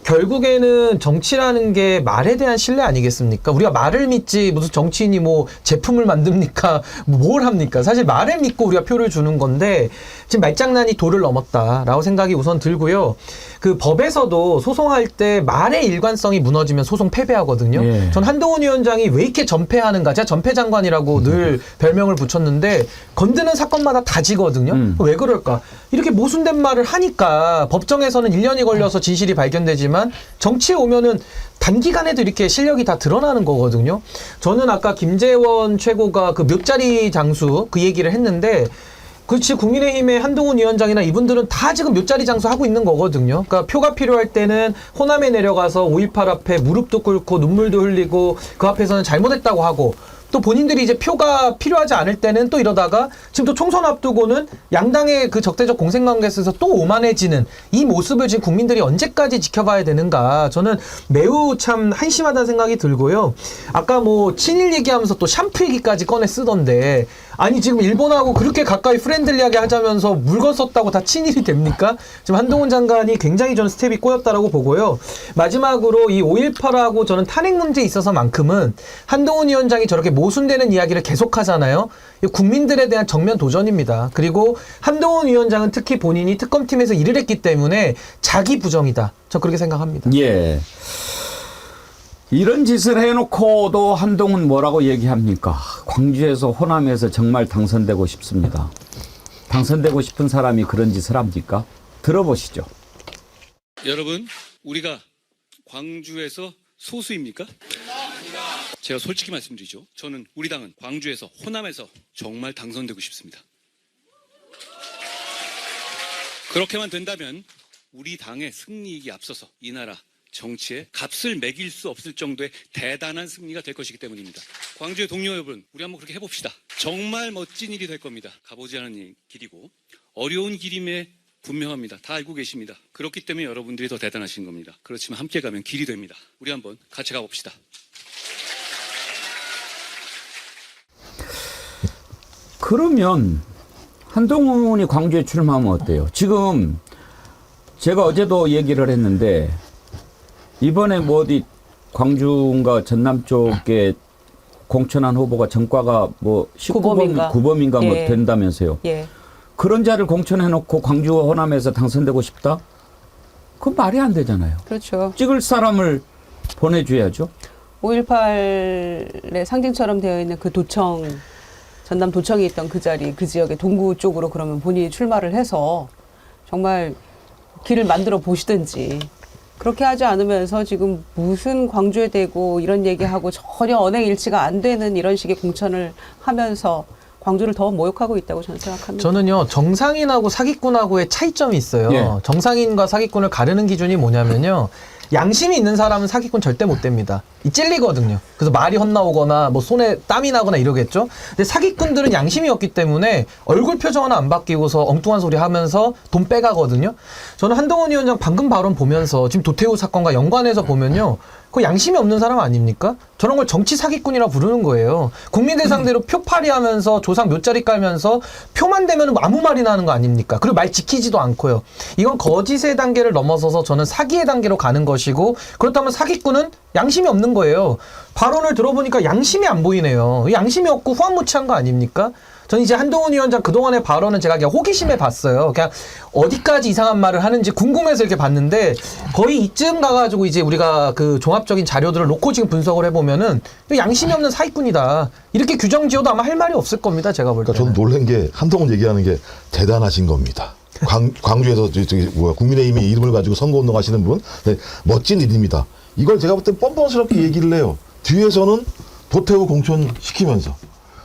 결국에는 정치라는 게 말에 대한 신뢰 아니겠습니까? 우리가 말을 믿지 무슨 정치인이 뭐 제품을 만듭니까? 뭘 합니까? 사실 말을 믿고 우리가 표를 주는 건데 지금 말장난이 도를 넘었다라고 생각이 우선 들고요. 그 법에서도 소송할 때 말의 일관성이 무너지면 소송 패배하거든요. 예. 전 한동훈 위원장이 왜 이렇게 전패하는가? 제가 전패장관이라고 늘 별명을 붙였는데 건드는 사건마다 다 지거든요. 왜 그럴까? 이렇게 모순된 말을 하니까 법정에서는 1년이 걸려서 진실이 발견되지만 정치에 오면은 단기간에도 이렇게 실력이 다 드러나는 거거든요. 저는 아까 김재원 최고가 그 몇 자리 장수 그 얘기를 했는데 그렇지 국민의힘의 한동훈 위원장이나 이분들은 다 지금 몇 자리 장수 하고 있는 거거든요. 그러니까 표가 필요할 때는 호남에 내려가서 5.18 앞에 무릎도 꿇고 눈물도 흘리고 그 앞에서는 잘못했다고 하고 또 본인들이 이제 표가 필요하지 않을 때는 또 이러다가 지금 또 총선 앞두고는 양당의 그 적대적 공생관계에서 또 오만해지는 이 모습을 지금 국민들이 언제까지 지켜봐야 되는가 저는 매우 참 한심하다는 생각이 들고요. 아까 뭐 친일 얘기하면서 또 샴푸 얘기까지 꺼내 쓰던데 아니 지금 일본하고 그렇게 가까이 프렌들리하게 하자면서 물건 썼다고 다 친일이 됩니까? 지금 한동훈 장관이 굉장히 저는 스텝이 꼬였다라고 보고요. 마지막으로 이 5.18하고 저는 탄핵 문제에 있어서만큼은 한동훈 위원장이 저렇게 모순되는 이야기를 계속하잖아요. 국민들에 대한 정면 도전입니다. 그리고 한동훈 위원장은 특히 본인이 특검팀에서 일을 했기 때문에 자기 부정이다. 저 그렇게 생각합니다. 예. 이런 짓을 해놓고도 한동훈 뭐라고 얘기합니까? 광주에서 호남에서 정말 당선되고 싶습니다. 당선되고 싶은 사람이 그런 짓을 합니까? 들어보시죠. 여러분, 우리가 광주에서 소수입니까? 제가 솔직히 말씀드리죠. 저는 우리 당은 광주에서 호남에서 정말 당선되고 싶습니다. 그렇게만 된다면 우리 당의 승리이기 앞서서 이 나라 정치에 값을 매길 수 없을 정도의 대단한 승리가 될 것이기 때문입니다. 광주의 동료 여러분, 우리 한번 그렇게 해봅시다. 정말 멋진 일이 될 겁니다. 가보지 않은 길이고 어려운 길임에 분명합니다. 다 알고 계십니다. 그렇기 때문에 여러분들이 더 대단하신 겁니다. 그렇지만 함께 가면 길이 됩니다. 우리 한번 같이 가봅시다. 그러면 한동훈이 광주에 출마하면 어때요? 지금 제가 어제도 얘기를 했는데 이번에 뭐 어디 광주인가 전남 쪽에 공천한 후보가 전과가 뭐 19범인가 뭐 예. 된다면서요. 예. 그런 자를 공천해놓고 광주 호남에서 당선되고 싶다? 그건 말이 안 되잖아요. 그렇죠. 찍을 사람을 보내줘야죠. 5.18의 상징처럼 되어 있는 그 도청, 전남 도청이 있던 그 자리, 그 지역의 동구 쪽으로 그러면 본인이 출마를 해서 정말 길을 만들어 보시든지. 그렇게 하지 않으면서 지금 무슨 광주에 대고 이런 얘기하고 전혀 언행일치가 안 되는 이런 식의 공천을 하면서 광주를 더 모욕하고 있다고 저는 생각합니다. 저는요, 정상인하고 사기꾼하고의 차이점이 있어요. 예. 정상인과 사기꾼을 가르는 기준이 뭐냐면요. 양심이 있는 사람은 사기꾼 절대 못 됩니다. 이 찔리거든요. 그래서 말이 헛나오거나 뭐 손에 땀이 나거나 이러겠죠. 근데 사기꾼들은 양심이 없기 때문에 얼굴 표정 하나 안 바뀌고서 엉뚱한 소리 하면서 돈 빼가거든요. 저는 한동훈 위원장 방금 발언 보면서 지금 도태우 사건과 연관해서 보면요. 그 양심이 없는 사람 아닙니까? 저런 걸 정치 사기꾼이라 부르는 거예요. 국민들 상대로 표팔이 하면서 조상 몇 자리 깔면서 표만 되면 아무 말이나 하는 거 아닙니까? 그리고 말 지키지도 않고요. 이건 거짓의 단계를 넘어서서 저는 사기의 단계로 가는 것이고, 그렇다면 사기꾼은 양심이 없는 거예요. 발언을 들어보니까 양심이 안 보이네요. 양심이 없고 후한무치한 거 아닙니까? 저는 이제 한동훈 위원장 그동안의 발언은 제가 그냥 호기심에 봤어요. 그냥 어디까지 이상한 말을 하는지 궁금해서 이렇게 봤는데 거의 이쯤 가가지고 이제 우리가 그 종합적인 자료들을 놓고 지금 분석을 해보면은 양심이 없는 사기꾼이다. 이렇게 규정 지어도 아마 할 말이 없을 겁니다. 제가 볼 때는. 그러니까 저는 놀란 게 한동훈 얘기하는 게 대단하신 겁니다. 광주에서 국민의힘의 이름을 가지고 선거운동 하시는 분, 네, 멋진 일입니다. 이걸 제가 볼 때 뻔뻔스럽게 얘기를 해요. 뒤에서는 도태우 공천 시키면서.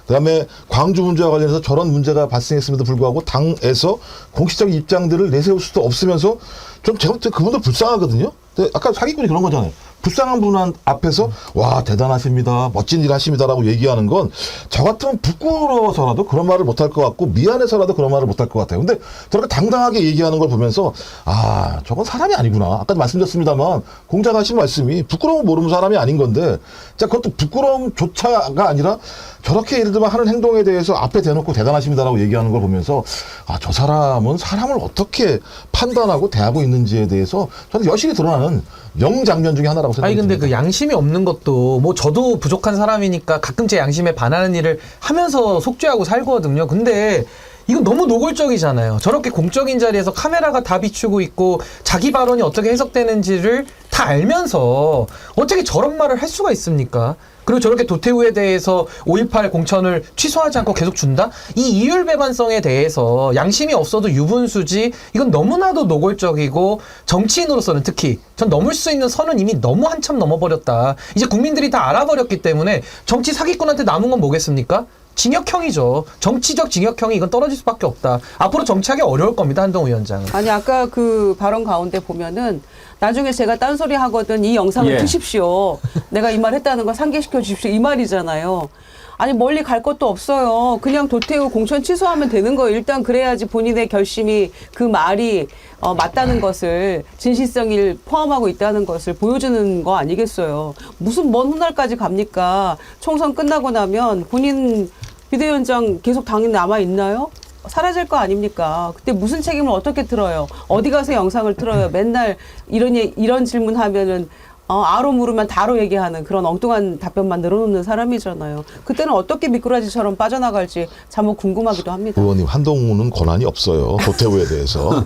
그다음에 광주 문제와 관련해서 저런 문제가 발생했음에도 불구하고 당에서 공식적인 입장들을 내세울 수도 없으면서 좀 제가 볼 때 그분들 불쌍하거든요. 근데 아까 사기꾼이 그런 거잖아요. 불쌍한 분 앞에서 와 대단하십니다. 멋진 일 하십니다라고 얘기하는 건 저 같으면 부끄러워서라도 그런 말을 못할 것 같고 미안해서라도 그런 말을 못할 것 같아요. 근데 저렇게 당당하게 얘기하는 걸 보면서 아 저건 사람이 아니구나. 아까도 말씀드렸습니다만 공장하신 말씀이 부끄러움 모르는 사람이 아닌 건데 자 그것도 부끄러움조차가 아니라 저렇게 예를 들면 하는 행동에 대해서 앞에 대놓고 대단하십니다라고 얘기하는 걸 보면서 아 저 사람은 사람을 어떻게 판단하고 대하고 있는지에 대해서 저는 여실히 드러나는 명장면 중에 하나라고 생각합니다. 아니 근데 그 양심이 없는 것도 뭐 저도 부족한 사람이니까 가끔 제 양심에 반하는 일을 하면서 속죄하고 살거든요. 근데 이건 너무 노골적이잖아요. 저렇게 공적인 자리에서 카메라가 다 비추고 있고 자기 발언이 어떻게 해석되는지를 다 알면서 어떻게 저런 말을 할 수가 있습니까? 그리고 저렇게 도태우에 대해서 5.18 공천을 취소하지 않고 계속 준다? 이 이율배반성에 대해서 양심이 없어도 유분수지 이건 너무나도 노골적이고 정치인으로서는 특히 전 넘을 수 있는 선은 이미 너무 한참 넘어버렸다. 이제 국민들이 다 알아버렸기 때문에 정치 사기꾼한테 남은 건 뭐겠습니까? 징역형이죠. 정치적 징역형이 이건 떨어질 수밖에 없다. 앞으로 정치하기 어려울 겁니다. 한동훈 위원장은. 아니 아까 그 발언 가운데 보면은 나중에 제가 딴소리 하거든 이 영상을 예. 트십시오. 내가 이 말 했다는 걸 상기시켜 주십시오. 이 말이잖아요. 아니 멀리 갈 것도 없어요. 그냥 도태우 공천 취소하면 되는 거예요. 일단 그래야지 본인의 결심이 그 말이 맞다는 것을 진실성을 포함하고 있다는 것을 보여주는 거 아니겠어요. 무슨 먼 훗날까지 갑니까? 총선 끝나고 나면 본인 비대위원장 계속 당에 남아 있나요? 사라질 거 아닙니까? 그때 무슨 책임을 어떻게 들어요? 어디 가서 영상을 틀어요? 맨날 이런 질문하면은 아로 물으면 다로 얘기하는 그런 엉뚱한 답변만 늘어놓는 사람이잖아요. 그때는 어떻게 미꾸라지처럼 빠져나갈지 참으로 궁금하기도 합니다. 의원님, 한동훈은 권한이 없어요. 도태우에 대해서.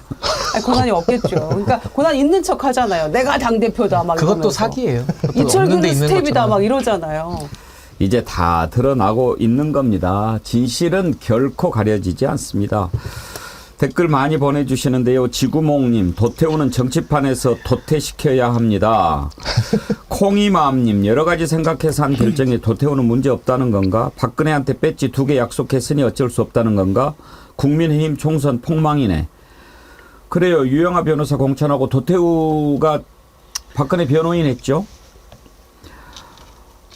아니, 권한이 없겠죠. 그러니까 권한 있는 척 하잖아요. 내가 당대표다 막 그것도 이러면서. 사기예요. 이철규는 스텝이다 막 이러잖아요. 이제 다 드러나고 있는 겁니다. 진실은 결코 가려지지 않습니다. 댓글 많이 보내주시는데요. 지구몽님, 도태우는 정치판에서 도태시켜야 합니다. 콩이마음님, 여러 가지 생각해서 한 결정에 도태우는 문제 없다는 건가? 박근혜한테 배지 2개 약속했으니 어쩔 수 없다는 건가? 국민의힘 총선 폭망이네. 그래요. 유영하 변호사 공천하고 도태우가 박근혜 변호인 했죠.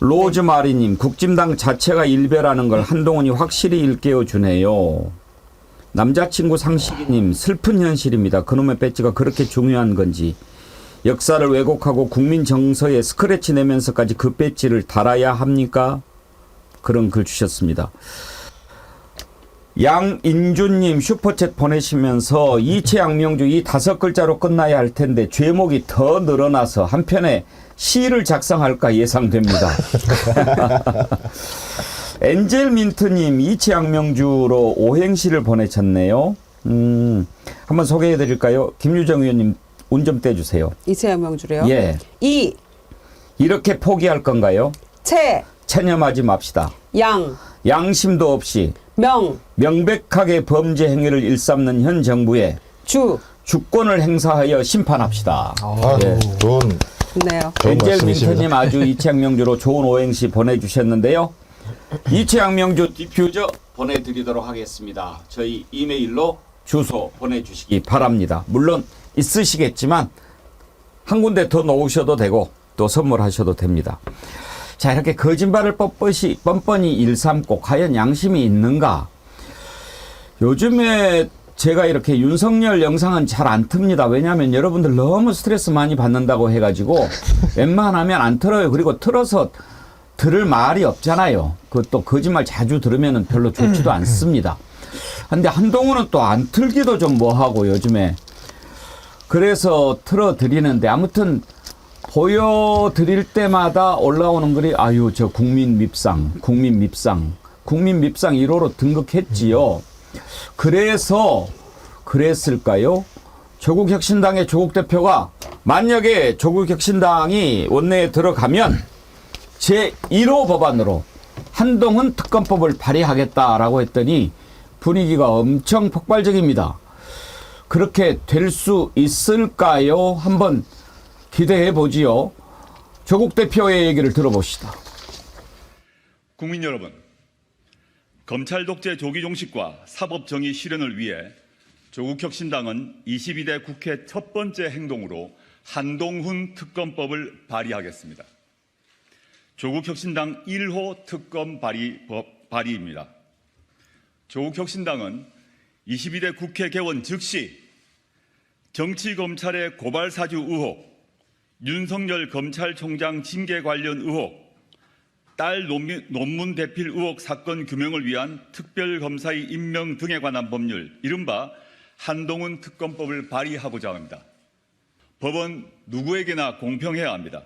로즈마리님, 국진당 자체가 일배라는 걸 한동훈이 확실히 일깨워주네요. 남자친구 상식이님, 슬픈 현실입니다. 그놈의 배지가 그렇게 중요한 건지. 역사를 왜곡하고 국민 정서에 스크래치 내면서까지 그 배지를 달아야 합니까? 그런 글 주셨습니다. 양인주님 슈퍼챗 보내시면서 이채 양명주 이 5글자로 끝나야 할 텐데 죄목이 더 늘어나서 한편에 시를 작성할까 예상됩니다. 엔젤민트님 이채 양명주로 오행시를 보내셨네요. 한번 소개해 드릴까요? 김유정 의원님 운 좀 떼주세요. 이채양 명주래요. 예. 이렇게 포기할 건가요? 체념하지 맙시다. 양심도 없이 명백하게 범죄 행위를 일삼는 현 정부에 주권을 행사하여 심판합시다. 예. 좋네요. 엔젤민트님 아주 이채양명주로 좋은 오행시 보내주셨는데요. 이채양명주 디퓨저 보내드리도록 하겠습니다. 저희 이메일로 주소 보내주시기 바랍니다. 물론 있으시겠지만 한 군데 더 놓으셔도 되고 또 선물하셔도 됩니다. 자, 이렇게 거짓말을 뻔뻔히 일삼고 과연 양심이 있는가? 요즘에 제가 이렇게 윤석열 영상은 잘 안 틉니다. 왜냐하면 여러분들 너무 스트레스 많이 받는다고 해가지고 웬만하면 안 틀어요. 그리고 틀어서 들을 말이 없잖아요. 그것도 거짓말 자주 들으면 별로 좋지도 않습니다. 근데 한동훈은 또 안 틀기도 좀 뭐하고 요즘에. 그래서 틀어드리는데 아무튼 보여드릴 때마다 올라오는 글이 아유 저 국민 밉상 1호로 등극했지요. 그래서 그랬을까요? 조국혁신당의 조국 대표가 만약에 조국혁신당이 원내에 들어가면 제1호 법안으로 한동훈 특검법을 발의하겠다라고 했더니 분위기가 엄청 폭발적입니다. 그렇게 될 수 있을까요? 한번 기대해 보지요. 조국 대표의 얘기를 들어봅시다. 국민 여러분, 검찰 독재 조기 종식과 사법 정의 실현을 위해 조국혁신당은 22대 국회 첫 번째 행동으로 한동훈 특검법을 발의하겠습니다. 조국혁신당 1호 특검 발의입니다. 조국혁신당은 22대 국회 개원 즉시 정치검찰의 고발사주 의혹, 윤석열 검찰총장 징계 관련 의혹, 딸 논문 대필 의혹 사건 규명을 위한 특별검사의 임명 등에 관한 법률, 이른바 한동훈 특검법을 발의하고자 합니다. 법은 누구에게나 공평해야 합니다.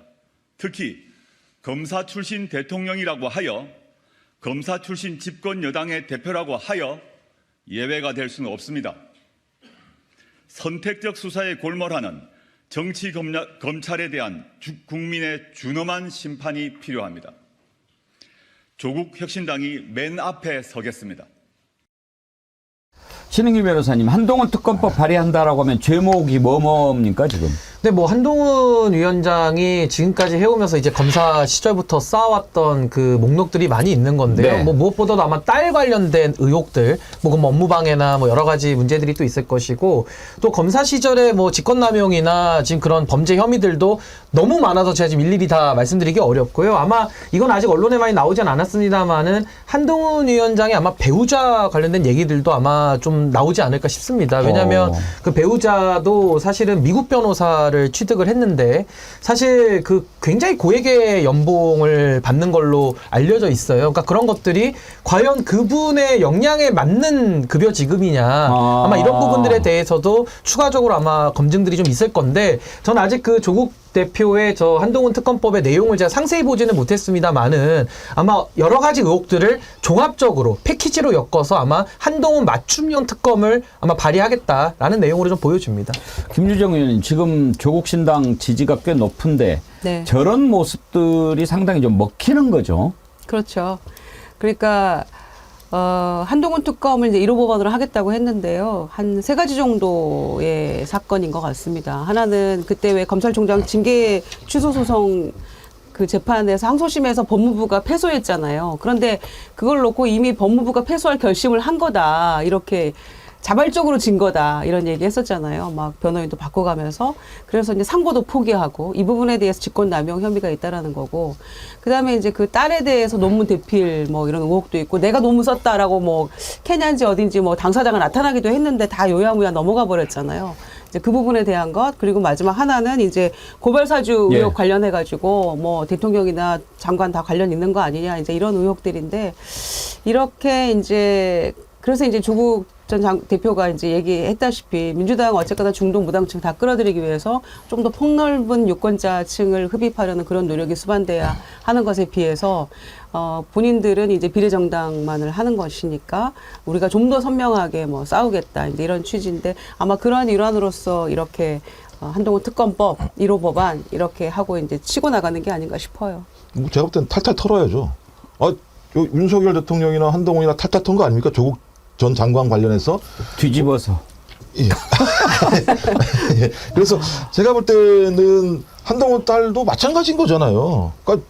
특히 검사 출신 대통령이라고 하여 검사 출신 집권 여당의 대표라고 하여 예외가 될 수는 없습니다. 선택적 수사에 골몰하는 정치 검찰에 대한 국민의 준엄한 심판이 필요합니다. 조국 혁신당이 맨 앞에 서겠습니다. 신은기 변호사님, 한동훈 특검법 발의한다라고 하면 죄목이 뭡니까 지금? 근데 뭐 한동훈 위원장이 지금까지 해오면서 이제 검사 시절부터 쌓아왔던 그 목록들이 많이 있는 건데요. 네. 뭐 무엇보다도 아마 딸 관련된 의혹들, 뭐 업무방해나 뭐 여러 가지 문제들이 또 있을 것이고, 또 검사 시절에 뭐 직권남용이나 지금 그런 범죄 혐의들도 너무 많아서 제가 지금 일일이 다 말씀드리기 어렵고요. 아마 이건 아직 언론에 많이 나오진 않았습니다만은 한동훈 위원장의 아마 배우자 관련된 얘기들도 아마 좀 나오지 않을까 싶습니다. 왜냐하면 그 배우자도 사실은 미국 변호사 검사를 취득을 했는데 사실 그 굉장히 고액의 연봉을 받는 걸로 알려져 있어요. 그러니까 그런 것들이 과연 그분의 역량에 맞는 급여 지급이냐 아마 이런 부분들에 대해서도 추가적으로 아마 검증들이 좀 있을 건데 저는 아직 그 조국 대표의 저 한동훈 특검법의 내용을 제가 상세히 보지는 못했습니다만은 아마 여러 가지 의혹들을 종합적으로 패키지로 엮어서 아마 한동훈 맞춤형 특검을 아마 발의하겠다라는 내용으로 좀 보여집니다. 김유정 의원님, 지금 조국 신당 지지가 꽤 높은데 네. 저런 모습들이 상당히 좀 먹히는 거죠. 그렇죠. 그러니까 한동훈 특검을 이제 1호 법안으로 하겠다고 했는데요. 한 3가지 정도의 사건인 것 같습니다. 하나는 그때 왜 검찰총장 징계 취소 소송 그 재판에서 항소심에서 법무부가 패소했잖아요. 그런데 그걸 놓고 이미 법무부가 패소할 결심을 한 거다. 이렇게 자발적으로 진 거다. 이런 얘기 했었잖아요. 막 변호인도 바꿔가면서. 그래서 이제 상고도 포기하고 이 부분에 대해서 직권남용 혐의가 있다라는 거고. 그 다음에 이제 그 딸에 대해서 논문 대필 뭐 이런 의혹도 있고 내가 논문 썼다라고 뭐 케냐인지 어딘지 뭐 당사자가 나타나기도 했는데 다 요야무야 넘어가 버렸잖아요. 이제 그 부분에 대한 것. 그리고 마지막 하나는 이제 고발사주 의혹 관련해가지고 뭐 대통령이나 장관 다 관련 있는 거 아니냐. 이제 이런 의혹들인데 이렇게 이제 그래서 이제 조국 전 대표가 이제 얘기했다시피 민주당은 어쨌거나 중도 무당층 다 끌어들이기 위해서 좀 더 폭넓은 유권자층을 흡입하려는 그런 노력이 수반돼야 하는 것에 비해서 본인들은 이제 비례정당만을 하는 것이니까 우리가 좀 더 선명하게 뭐 싸우겠다 이제 이런 취지인데 아마 그러한 일환으로서 이렇게 한동훈 특검법 1호 법안 이렇게 하고 이제 치고 나가는 게 아닌가 싶어요. 뭐 제가 볼 때는 탈탈 털어야죠. 윤석열 대통령이나 한동훈이나 탈탈 턴 거 아닙니까? 조국 전 장관 관련해서 뒤집어서. 예. 예. 그래서 제가 볼 때는 한동훈 딸도 마찬가지인 거잖아요. 그러니까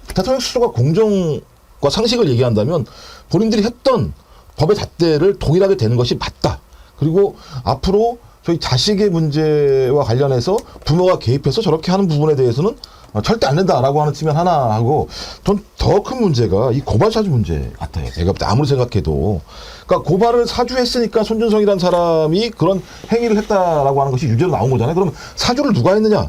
대통령 스스로가 공정과 상식을 얘기한다면 본인들이 했던 법의 잣대를 동일하게 되는 것이 맞다. 그리고 앞으로 저희 자식의 문제와 관련해서 부모가 개입해서 저렇게 하는 부분에 대해서는 절대 안 된다라고 하는 측면 하나 하고 전 더 큰 문제가 이 고발사주 문제 같아요. 제가 볼 때 아무리 생각해도 그러니까 고발을 사주했으니까 손준성이라는 사람이 그런 행위를 했다라고 하는 것이 유죄로 나온 거잖아요. 그러면 사주를 누가 했느냐?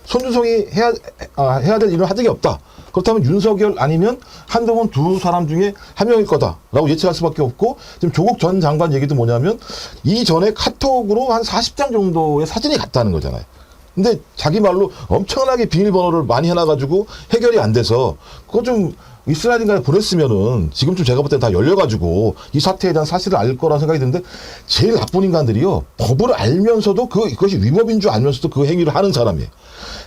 손준성이 해야 될 일을 한 적이 없다. 그렇다면 윤석열 아니면 한동훈 두 사람 중에 한 명일 거다라고 예측할 수밖에 없고 지금 조국 전 장관 얘기도 뭐냐면 이전에 카톡으로 한 40장 정도의 사진이 갔다는 거잖아요. 근데 자기 말로 엄청나게 비밀번호를 많이 해놔가지고 해결이 안 돼서 그거 좀 이스라엘인가에 보냈으면은 지금쯤 제가 볼 때 다 열려가지고 이 사태에 대한 사실을 알 거라는 생각이 드는데 제일 나쁜 인간들이요. 법을 알면서도 그것이 위법인 줄 알면서도 그 행위를 하는 사람이에요.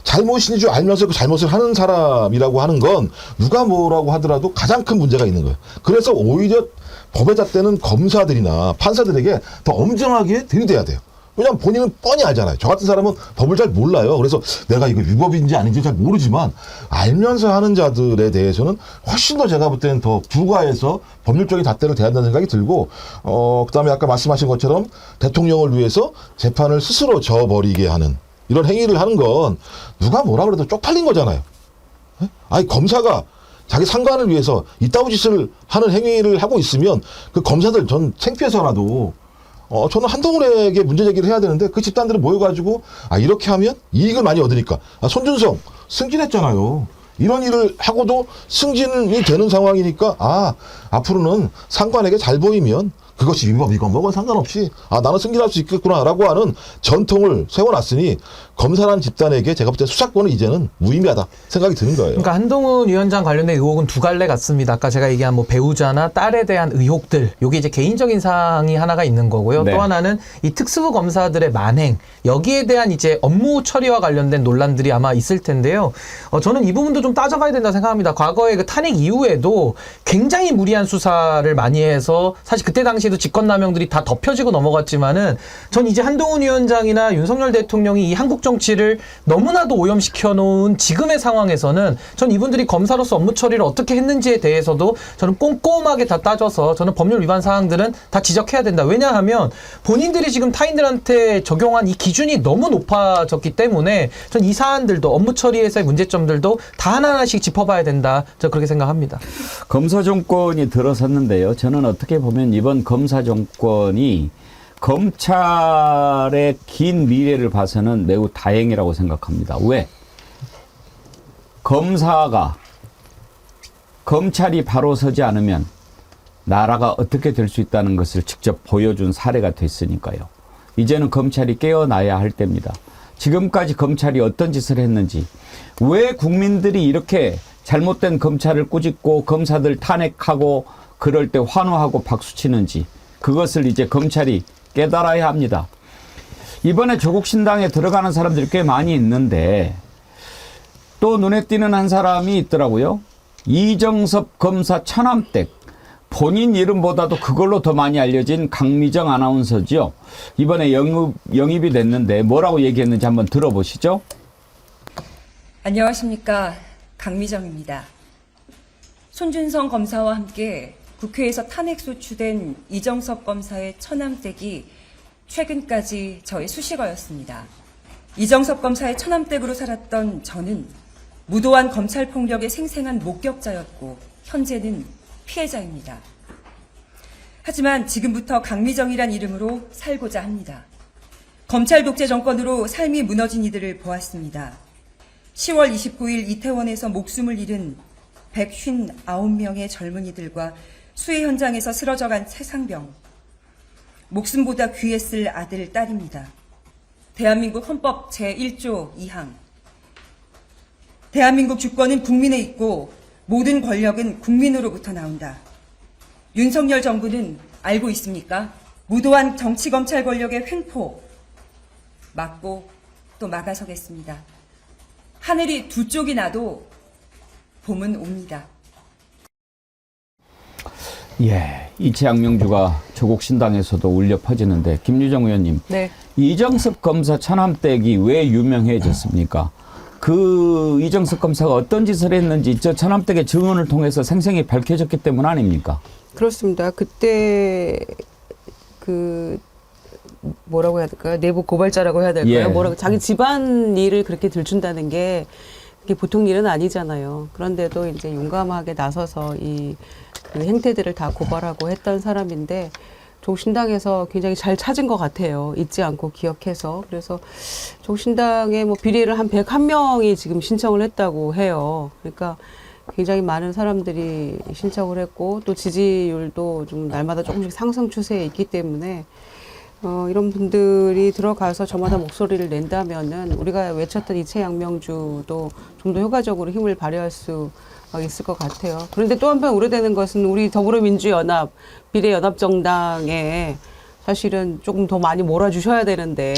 잘못인 줄 알면서 그 잘못을 하는 사람이라고 하는 건 누가 뭐라고 하더라도 가장 큰 문제가 있는 거예요. 그래서 오히려 법의 잣대는 검사들이나 판사들에게 더 엄정하게 들이대야 돼요. 왜냐하면 본인은 뻔히 알잖아요. 저 같은 사람은 법을 잘 몰라요. 그래서 내가 이거 위법인지 아닌지 잘 모르지만 알면서 하는 자들에 대해서는 훨씬 더 제가 볼 때는 더 부과해서 법률적인 잣대를 대야 한다는 생각이 들고 그다음에 아까 말씀하신 것처럼 대통령을 위해서 재판을 스스로 져버리게 하는 이런 행위를 하는 건 누가 뭐라 그래도 쪽팔린 거잖아요. 아니 검사가 자기 상관을 위해서 이따위 짓을 하는 행위를 하고 있으면 그 검사들 전 창피해서라도 저는 한동훈에게 문제 제기를 해야 되는데 그 집단들은 모여가지고 이렇게 하면 이익을 많이 얻으니까 손준성 승진했잖아요. 이런 일을 하고도 승진이 되는 상황이니까 앞으로는 상관에게 잘 보이면 그것이 위법이건 뭐건 상관없이 나는 승진할 수 있겠구나라고 하는 전통을 세워놨으니 검사라는 집단에게 제가 볼 때 수사권은 이제는 무의미하다 생각이 드는 거예요. 그러니까 한동훈 위원장 관련된 의혹은 두 갈래 같습니다. 아까 제가 얘기한 뭐 배우자나 딸에 대한 의혹들, 요게 이제 개인적인 사항이 하나가 있는 거고요. 또 하나는 이 특수부 검사들의 만행, 여기에 대한 이제 업무 처리와 관련된 논란들이 아마 있을 텐데요. 저는 이 부분도 좀 따져봐야 된다 생각합니다. 과거에 그 탄핵 이후에도 굉장히 무리한 수사를 많이 해서 사실 그때 당시에도 직권남용들이 다 덮여지고 넘어갔지만은 전 이제 한동훈 위원장이나 윤석열 대통령이 이 한국 정치를 너무나도 오염시켜 놓은 지금의 상황에서는 전 이분들이 검사로서 업무 처리를 어떻게 했는지에 대해서도 저는 꼼꼼하게 다 따져서 저는 법률 위반 사항들은 다 지적해야 된다. 왜냐하면 본인들이 지금 타인들한테 적용한 이 기준이 너무 높아졌기 때문에 전 이 사안들도 업무 처리에서의 문제점들도 다 하나하나씩 짚어봐야 된다. 저 그렇게 생각합니다. 검사 정권이 들어섰는데요. 저는 어떻게 보면 이번 검사 정권이 검찰의 긴 미래를 봐서는 매우 다행이라고 생각합니다. 왜? 검찰이 바로 서지 않으면 나라가 어떻게 될 수 있다는 것을 직접 보여준 사례가 됐으니까요. 이제는 검찰이 깨어나야 할 때입니다. 지금까지 검찰이 어떤 짓을 했는지, 왜 국민들이 이렇게 잘못된 검찰을 꾸짖고 검사들 탄핵하고 그럴 때 환호하고 박수치는지, 그것을 이제 검찰이 깨달아야 합니다. 이번에 조국 신당에 들어가는 사람들이 꽤 많이 있는데 또 눈에 띄는 한 사람이 있더라고요. 이정섭 검사 처남댁, 본인 이름보다도 그걸로 더 많이 알려진 강미정 아나운서죠. 이번에 영입이 됐는데 뭐라고 얘기했는지 한번 들어보시죠. 안녕하십니까, 강미정입니다. 손준성 검사와 함께 국회에서 탄핵소추된 이정섭 검사의 처남댁이 최근까지 저의 수식어였습니다. 이정섭 검사의 처남댁으로 살았던 저는 무도한 검찰폭력의 생생한 목격자였고 현재는 피해자입니다. 하지만 지금부터 강미정이란 이름으로 살고자 합니다. 검찰 독재 정권으로 삶이 무너진 이들을 보았습니다. 10월 29일 이태원에서 목숨을 잃은 159명의 젊은이들과 수해 현장에서 쓰러져간 새상병, 목숨보다 귀했을 아들, 딸입니다. 대한민국 헌법 제1조 2항. 대한민국 주권은 국민에 있고 모든 권력은 국민으로부터 나온다. 윤석열 정부는 알고 있습니까? 무도한 정치검찰 권력의 횡포 막고 또 막아서겠습니다. 하늘이 두 쪽이 나도 봄은 옵니다. 예, 이채양 명주가 조국 신당에서도 울려 퍼지는데, 김유정 의원님, 네. 이정섭 검사 처남댁이 왜 유명해졌습니까? 그 이정섭 검사가 어떤 짓을 했는지 저 처남댁의 증언을 통해서 생생히 밝혀졌기 때문 아닙니까? 그렇습니다. 그때 뭐라고 해야 될까요? 내부 고발자라고 해야 될까요? 예. 뭐라고 자기 집안 일을 그렇게 들춘다는 게 그게 보통 일은 아니잖아요. 그런데도 이제 용감하게 나서서 그 행태들을 다 고발하고 했던 사람인데 조신당에서 굉장히 잘 찾은 것 같아요. 잊지 않고 기억해서. 그래서 조신당에 뭐 비례를 한 101명이 지금 신청을 했다고 해요. 그러니까 굉장히 많은 사람들이 신청을 했고 또 지지율도 좀 날마다 조금씩 상승 추세에 있기 때문에 이런 분들이 들어가서 저마다 목소리를 낸다면은 우리가 외쳤던 이채양명주도 좀 더 효과적으로 힘을 발휘할 수 있을 것 같아요. 그런데 또 한편 우려되는 것은 우리 더불어민주연합 비례연합정당에 사실은 조금 더 많이 몰아주셔야 되는데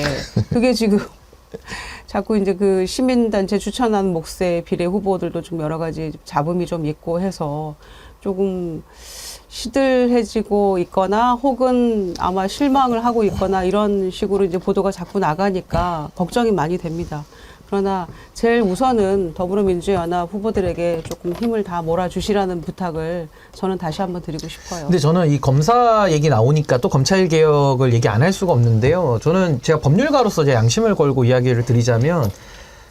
그게 지금 자꾸 이제 그 시민단체 추천한 몫의 비례 후보들도 좀 여러 가지 잡음이 좀 있고 해서 조금 시들해지고 있거나 혹은 아마 실망을 하고 있거나 이런 식으로 이제 보도가 자꾸 나가니까 걱정이 많이 됩니다. 그러나 제일 우선은 더불어민주연합 후보들에게 조금 힘을 다 몰아주시라는 부탁을 저는 다시 한번 드리고 싶어요. 근데 저는 이 검사 얘기 나오니까 또 검찰 개혁을 얘기 안 할 수가 없는데요. 저는 제가 법률가로서 제 양심을 걸고 이야기를 드리자면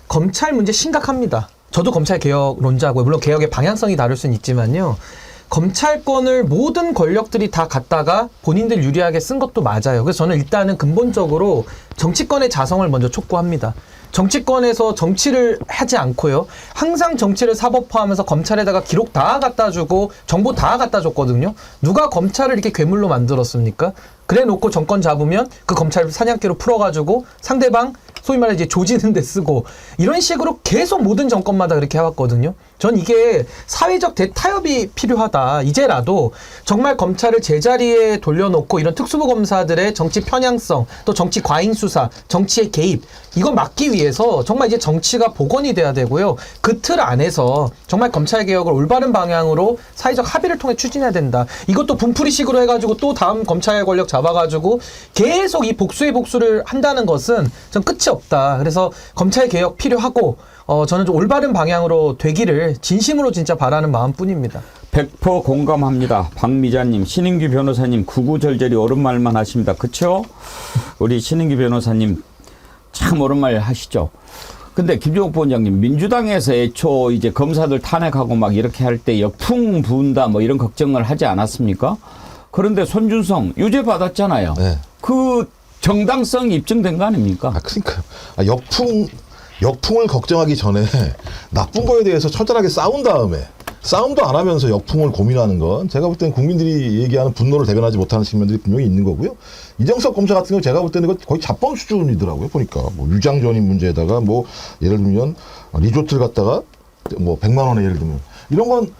검찰 문제 심각합니다. 저도 검찰 개혁론자고요. 물론 개혁의 방향성이 다를 수는 있지만요. 검찰권을 모든 권력들이 다 갖다가 본인들 유리하게 쓴 것도 맞아요. 그래서 저는 일단은 근본적으로 정치권의 자성을 먼저 촉구합니다. 정치권에서 정치를 하지 않고요. 항상 정치를 사법화하면서 검찰에다가 기록 다 갖다 주고 정보 다 갖다 줬거든요. 누가 검찰을 이렇게 괴물로 만들었습니까? 그래 놓고 정권 잡으면 그 검찰 사냥개로 풀어가지고 상대방 소위 말해 이제 조지는 데 쓰고 이런 식으로 계속 모든 정권마다 그렇게 해왔거든요. 전 이게 사회적 대타협이 필요하다. 이제라도 정말 검찰을 제자리에 돌려놓고 이런 특수부 검사들의 정치 편향성 또 정치 과잉 수사, 정치의 개입 이거 막기 위해서 정말 이제 정치가 복원이 돼야 되고요. 그 틀 안에서 정말 검찰 개혁을 올바른 방향으로 사회적 합의를 통해 추진해야 된다. 이것도 분풀이식으로 해가지고 또 다음 검찰 권력 잡아가지고 계속 이 복수의 복수를 한다는 것은 전 끝이 없다. 그래서 검찰 개혁 필요하고 저는 좀 올바른 방향으로 되기를 진심으로 진짜 바라는 마음뿐입니다. 100% 공감합니다. 박미자님, 신인규 변호사님 구구절절히 옳은 말만 하십니다. 그렇죠? 우리 신인규 변호사님 참 옳은 말 하시죠. 근데 김종욱 부원장님, 민주당에서 애초 이제 검사들 탄핵하고 막 이렇게 할 때 역풍 부은다 뭐 이런 걱정을 하지 않았습니까? 그런데 손준성 유죄 받았잖아요. 네. 그 정당성 입증된 거 아닙니까? 그러니까 역풍을 걱정하기 전에 나쁜 거에 대해서 처절하게 싸운 다음에 싸움도 안 하면서 역풍을 고민하는 건 제가 볼 때는 국민들이 얘기하는 분노를 대변하지 못하는 측면들이 분명히 있는 거고요. 이정석 검사 같은 경우 제가 볼 때는 거의 자범 수준이더라고요. 보니까 뭐 유장전입 문제에다가 뭐 예를 들면 리조트를 갖다가 뭐 100만 원에 예를 들면 이런 건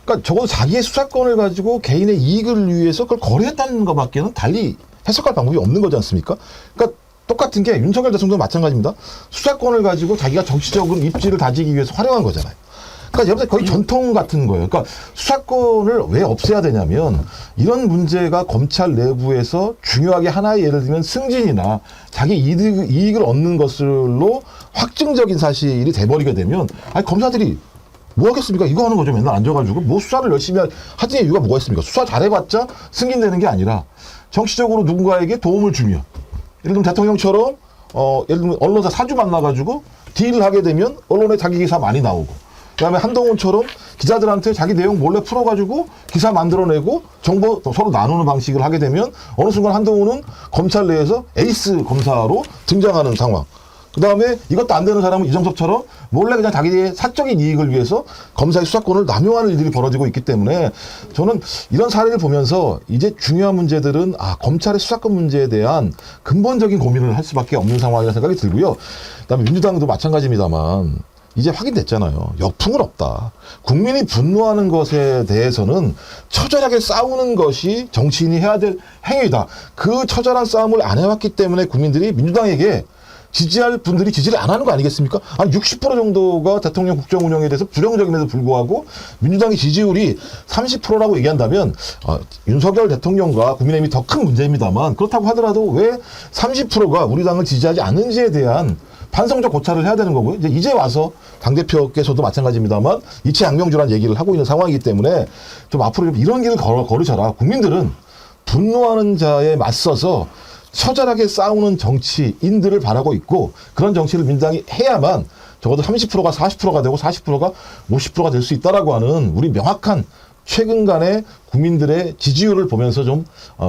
그러니까 적어도 자기의 수사권을 가지고 개인의 이익을 위해서 그걸 거래했다는 것밖에는 달리 해석할 방법이 없는 거지 않습니까? 그러니까 똑같은 게 윤석열 대통령도 마찬가지입니다. 수사권을 가지고 자기가 정치적인 입지를 다지기 위해서 활용한 거잖아요. 그러니까 여기서 거의 전통 같은 거예요. 그러니까 수사권을 왜 없애야 되냐면 이런 문제가 검찰 내부에서 중요하게 하나의 예를 들면 승진이나 자기 이익을 얻는 것으로 확증적인 사실이 돼버리게 되면 아니 검사들이 뭐 하겠습니까? 이거 하는 거죠. 맨날 앉아가지고 뭐 수사를 열심히 하던 이유가 뭐가 있습니까? 수사 잘해봤자 승진되는 게 아니라 정치적으로 누군가에게 도움을 주면 예를 들면 대통령처럼 예를 들면 언론사 사주 만나가지고 딜을 하게 되면 언론에 자기 기사 많이 나오고 그다음에 한동훈처럼 기자들한테 자기 내용 몰래 풀어가지고 기사 만들어내고 정보 서로 나누는 방식을 하게 되면 어느 순간 한동훈은 검찰 내에서 에이스 검사로 등장하는 상황. 그 다음에 이것도 안 되는 사람은 이정석처럼 몰래 그냥 자기의 사적인 이익을 위해서 검사의 수사권을 남용하는 일들이 벌어지고 있기 때문에 저는 이런 사례를 보면서 이제 중요한 문제들은 검찰의 수사권 문제에 대한 근본적인 고민을 할 수밖에 없는 상황이라는 생각이 들고요. 그다음에 민주당도 마찬가지입니다만 이제 확인됐잖아요. 역풍은 없다. 국민이 분노하는 것에 대해서는 처절하게 싸우는 것이 정치인이 해야 될 행위다. 그 처절한 싸움을 안 해왔기 때문에 국민들이 민주당에게 지지할 분들이 지지를 안 하는 거 아니겠습니까? 한 60% 정도가 대통령 국정 운영에 대해서 부정적임에도 불구하고 민주당의 지지율이 30%라고 얘기한다면 윤석열 대통령과 국민의힘이 더 큰 문제입니다만 그렇다고 하더라도 왜 30%가 우리 당을 지지하지 않는지에 대한 반성적 고찰을 해야 되는 거고요. 이제 와서 당대표께서도 마찬가지입니다만 이채 양명주라는 얘기를 하고 있는 상황이기 때문에 좀 앞으로 이런 길을 걸으셔라. 국민들은 분노하는 자에 맞서서 처절하게 싸우는 정치인들을 바라고 있고 그런 정치를 민주당이 해야만 적어도 30%가 40%가 되고 40%가 50%가 될 수 있다라고 하는 우리 명확한 최근간의 국민들의 지지율을 보면서 좀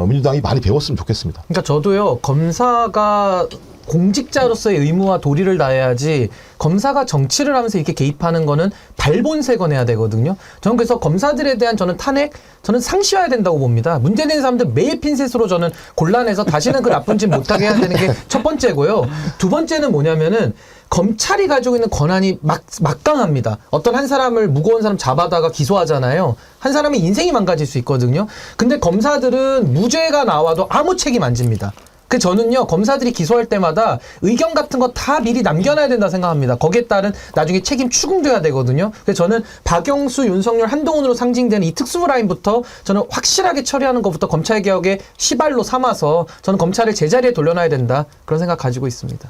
민주당이 많이 배웠으면 좋겠습니다. 그러니까 저도요 검사가 공직자로서의 의무와 도리를 다해야지 검사가 정치를 하면서 이렇게 개입하는 거는 발본색원해야 되거든요. 저는 그래서 검사들에 대한 탄핵 저는 상시해야 된다고 봅니다. 문제되는 사람들 매일 핀셋으로 저는 곤란해서 다시는 그 나쁜 짓 못하게 해야 되는 게 첫 번째고요. 두 번째는 뭐냐면은 검찰이 가지고 있는 권한이 막강합니다. 어떤 한 사람을 무고한 사람 잡아다가 기소하잖아요. 한 사람의 인생이 망가질 수 있거든요. 근데 검사들은 무죄가 나와도 아무 책임 안 집니다. 저는요 검사들이 기소할 때마다 의견 같은 거 다 미리 남겨놔야 된다 생각합니다. 거기에 따른 나중에 책임 추궁돼야 되거든요. 그래서 저는 박영수, 윤석열, 한동훈으로 상징되는 이 특수 라인부터 저는 확실하게 처리하는 것부터 검찰개혁의 시발로 삼아서 저는 검찰을 제자리에 돌려놔야 된다 그런 생각 가지고 있습니다.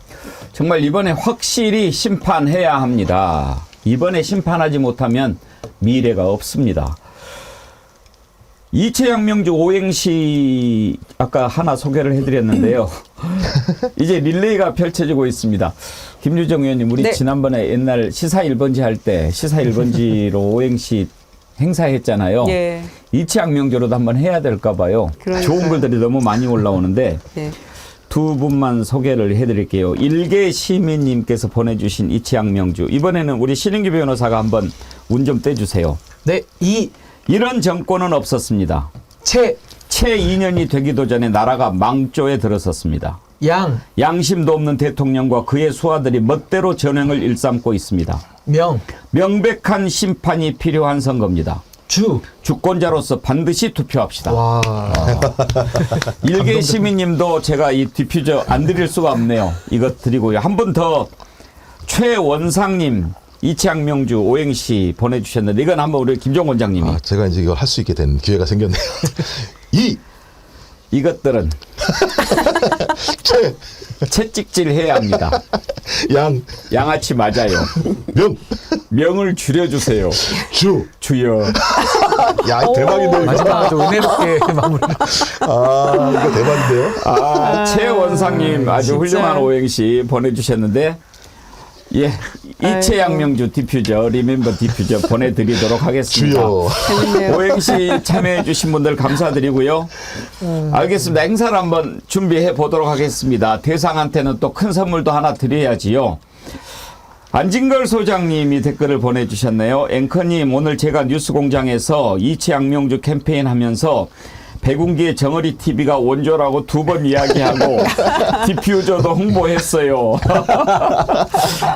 정말 이번에 확실히 심판해야 합니다. 이번에 심판하지 못하면 미래가 없습니다. 이채 양명주 오행시 아까 하나 소개를 해드렸는데요. 이제 릴레이가 펼쳐지고 있습니다. 김유정 의원님 우리 지난번에 옛날 시사 1번지 할 때 시사 1번지로 오행시 행사했잖아요. 예. 이채 양명주로도 한번 해야 될까 봐요. 그러니까요. 좋은 글들이 너무 많이 올라오는데 예. 두 분만 소개를 해드릴게요. 일개 시민님께서 보내주신 이채 양명주. 이번에는 우리 신인규 변호사가 한번 운 좀 떼주세요. 네. 이런 정권은 없었습니다. 채 2년이 되기도 전에 나라가 망조에 들어섰습니다. 양심도 없는 대통령과 그의 수하들이 멋대로 전횡을 일삼고 있습니다. 명백한 심판이 필요한 선거입니다. 주권자로서 반드시 투표합시다. 일개 시민님도 제가 이 디퓨저 안 드릴 수가 없네요. 이것 드리고요. 한 분 더 최원상님. 이채 양명주 오행시 보내주셨는데 이건 한번 우리 김종 원장님이 제가 이제 이걸 할 수 있게 된 기회가 생겼네요. 이것들은 채찍질 해야 합니다. 양아치 맞아요. 명을 줄여주세요. 주여. 야, 대박인데. 마지막 아주 은혜롭게 마무리. 이거 대박인데요. 최원상님 아주 훌륭한 오행시 보내주셨는데 예, 이채 양명주 디퓨저, 리멤버 디퓨저 보내드리도록 하겠습니다. 주여. 오행시 참여해 주신 분들 감사드리고요. 알겠습니다. 행사를 한번 준비해 보도록 하겠습니다. 대상한테는 또 큰 선물도 하나 드려야지요. 안진걸 소장님이 댓글을 보내주셨네요. 앵커님, 오늘 제가 뉴스공장에서 이채 양명주 캠페인 하면서 백운기의 정어리 TV가 원조라고 2번 이야기하고 디퓨저도 홍보했어요.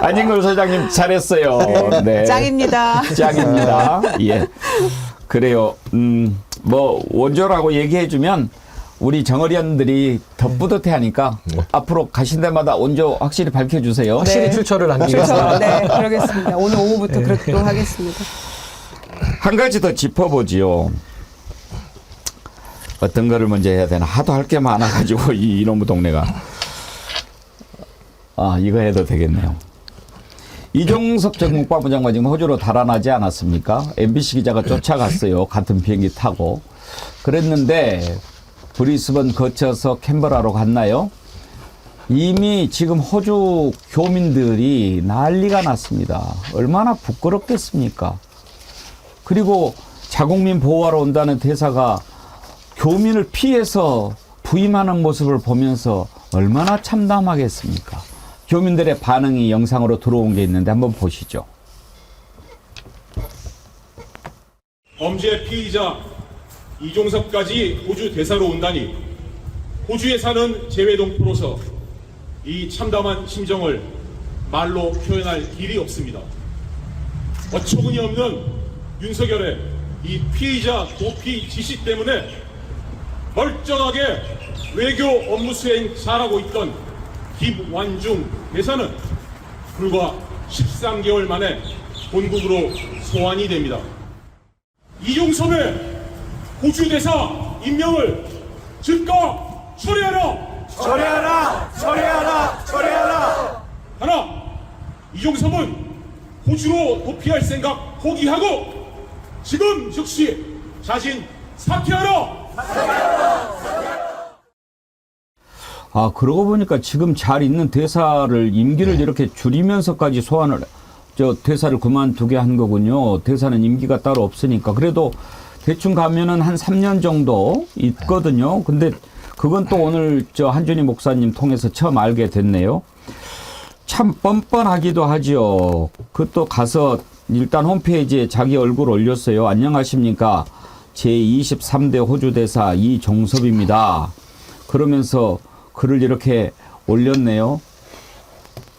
안진걸 소장님 잘했어요. 네. 짱입니다. 짱입니다. 예. 그래요. 뭐 원조라고 얘기해주면 우리 정어리언들이 더 뿌듯해하니까 앞으로 가신 데마다 원조 확실히 밝혀주세요. 확실히 출처를 남기겠습니다. 네, 그러겠습니다. 오늘 오후부터 그렇게 하겠습니다. 한 가지 더 짚어보지요. 어떤 거를 먼저 해야 되나. 하도 할 게 많아가지고 이놈의 동네가. 이거 해도 되겠네요. 이종섭 전 국방부 장관 지금 호주로 달아나지 않았습니까? MBC 기자가 쫓아갔어요. 같은 비행기 타고. 그랬는데 브리스번 거쳐서 캔버라로 갔나요? 이미 지금 호주 교민들이 난리가 났습니다. 얼마나 부끄럽겠습니까? 그리고 자국민 보호하러 온다는 대사가 교민을 피해서 부임하는 모습을 보면서 얼마나 참담하겠습니까? 교민들의 반응이 영상으로 들어온 게 있는데 한번 보시죠. 범죄 피의자 이종섭까지 호주 대사로 온다니 호주에 사는 재외동포로서 이 참담한 심정을 말로 표현할 길이 없습니다. 어처구니 없는 윤석열의 이 피의자 도피 지시 때문에 멀쩡하게 외교 업무 수행 잘하고 있던 김완중 대사는 불과 13개월 만에 본국으로 소환이 됩니다. 이종섭의 호주 대사 임명을 즉각 처리하라! 처리하라! 처리하라! 처리하라! 하나, 이종섭은 호주로 도피할 생각 포기하고 지금 즉시 자신 사퇴하라! 그러고 보니까 지금 잘 있는 대사를 임기를 이렇게 줄이면서까지 소환을, 대사를 그만두게 한 거군요. 대사는 임기가 따로 없으니까. 그래도 대충 가면은 한 3년 정도 있거든요. 근데 그건 또 오늘 한준희 목사님 통해서 처음 알게 됐네요. 참 뻔뻔하기도 하지요. 그것도 가서 일단 홈페이지에 자기 얼굴 올렸어요. 안녕하십니까. 제23대 호주대사 이종섭입니다. 그러면서 글을 이렇게 올렸네요.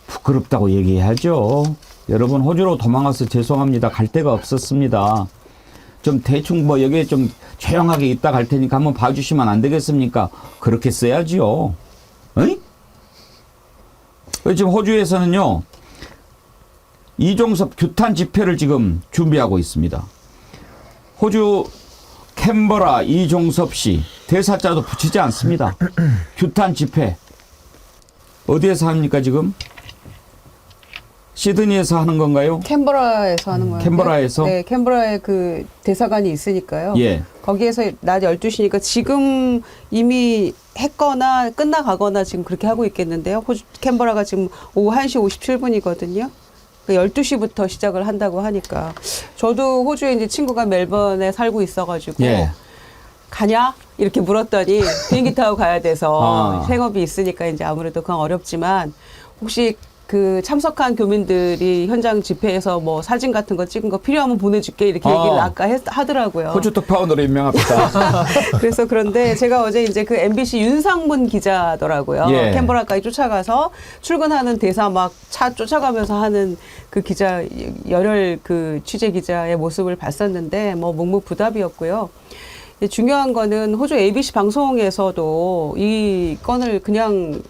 부끄럽다고 얘기해야죠. 여러분, 호주로 도망가서 죄송합니다. 갈 데가 없었습니다. 좀 대충 여기에 좀 조용하게 있다 갈 테니까 한번 봐주시면 안 되겠습니까? 그렇게 써야지요. 어이? 지금 호주에서는요, 이종섭 규탄 집회를 지금 준비하고 있습니다. 호주 캔버라 이종섭 씨 대사자도 붙이지 않습니다. 규탄 집회 어디에서 합니까 지금? 시드니에서 하는 건가요? 캔버라에서 하는 거예요. 캔버라에서? 네, 캔버라에 그 대사관이 있으니까요. 예. 거기에서 낮 12시니까 지금 이미 했거나 끝나가거나 지금 그렇게 하고 있겠는데요. 캔버라가 지금 오후 1시 57분이거든요. 12시부터 시작을 한다고 하니까. 저도 호주에 이제 친구가 멜번에 살고 있어가지고. 예. 가냐? 이렇게 물었더니 비행기 타고 가야 돼서 생업이 있으니까 이제 아무래도 그건 어렵지만 혹시 그 참석한 교민들이 현장 집회에서 뭐 사진 같은 거 찍은 거 필요하면 보내줄게 이렇게 얘기를 아까 하더라고요. 호주 특파원으로 임명합시다. 그래서 그런데 제가 어제 이제 그 MBC 윤상문 기자더라고요. 예. 캔버라까지 쫓아가서 출근하는 대사 막 차 쫓아가면서 하는 그 기자 열혈 그 취재 기자의 모습을 봤었는데 뭐 묵묵부답이었고요. 중요한 거는 호주 ABC 방송에서도 이 건을 그냥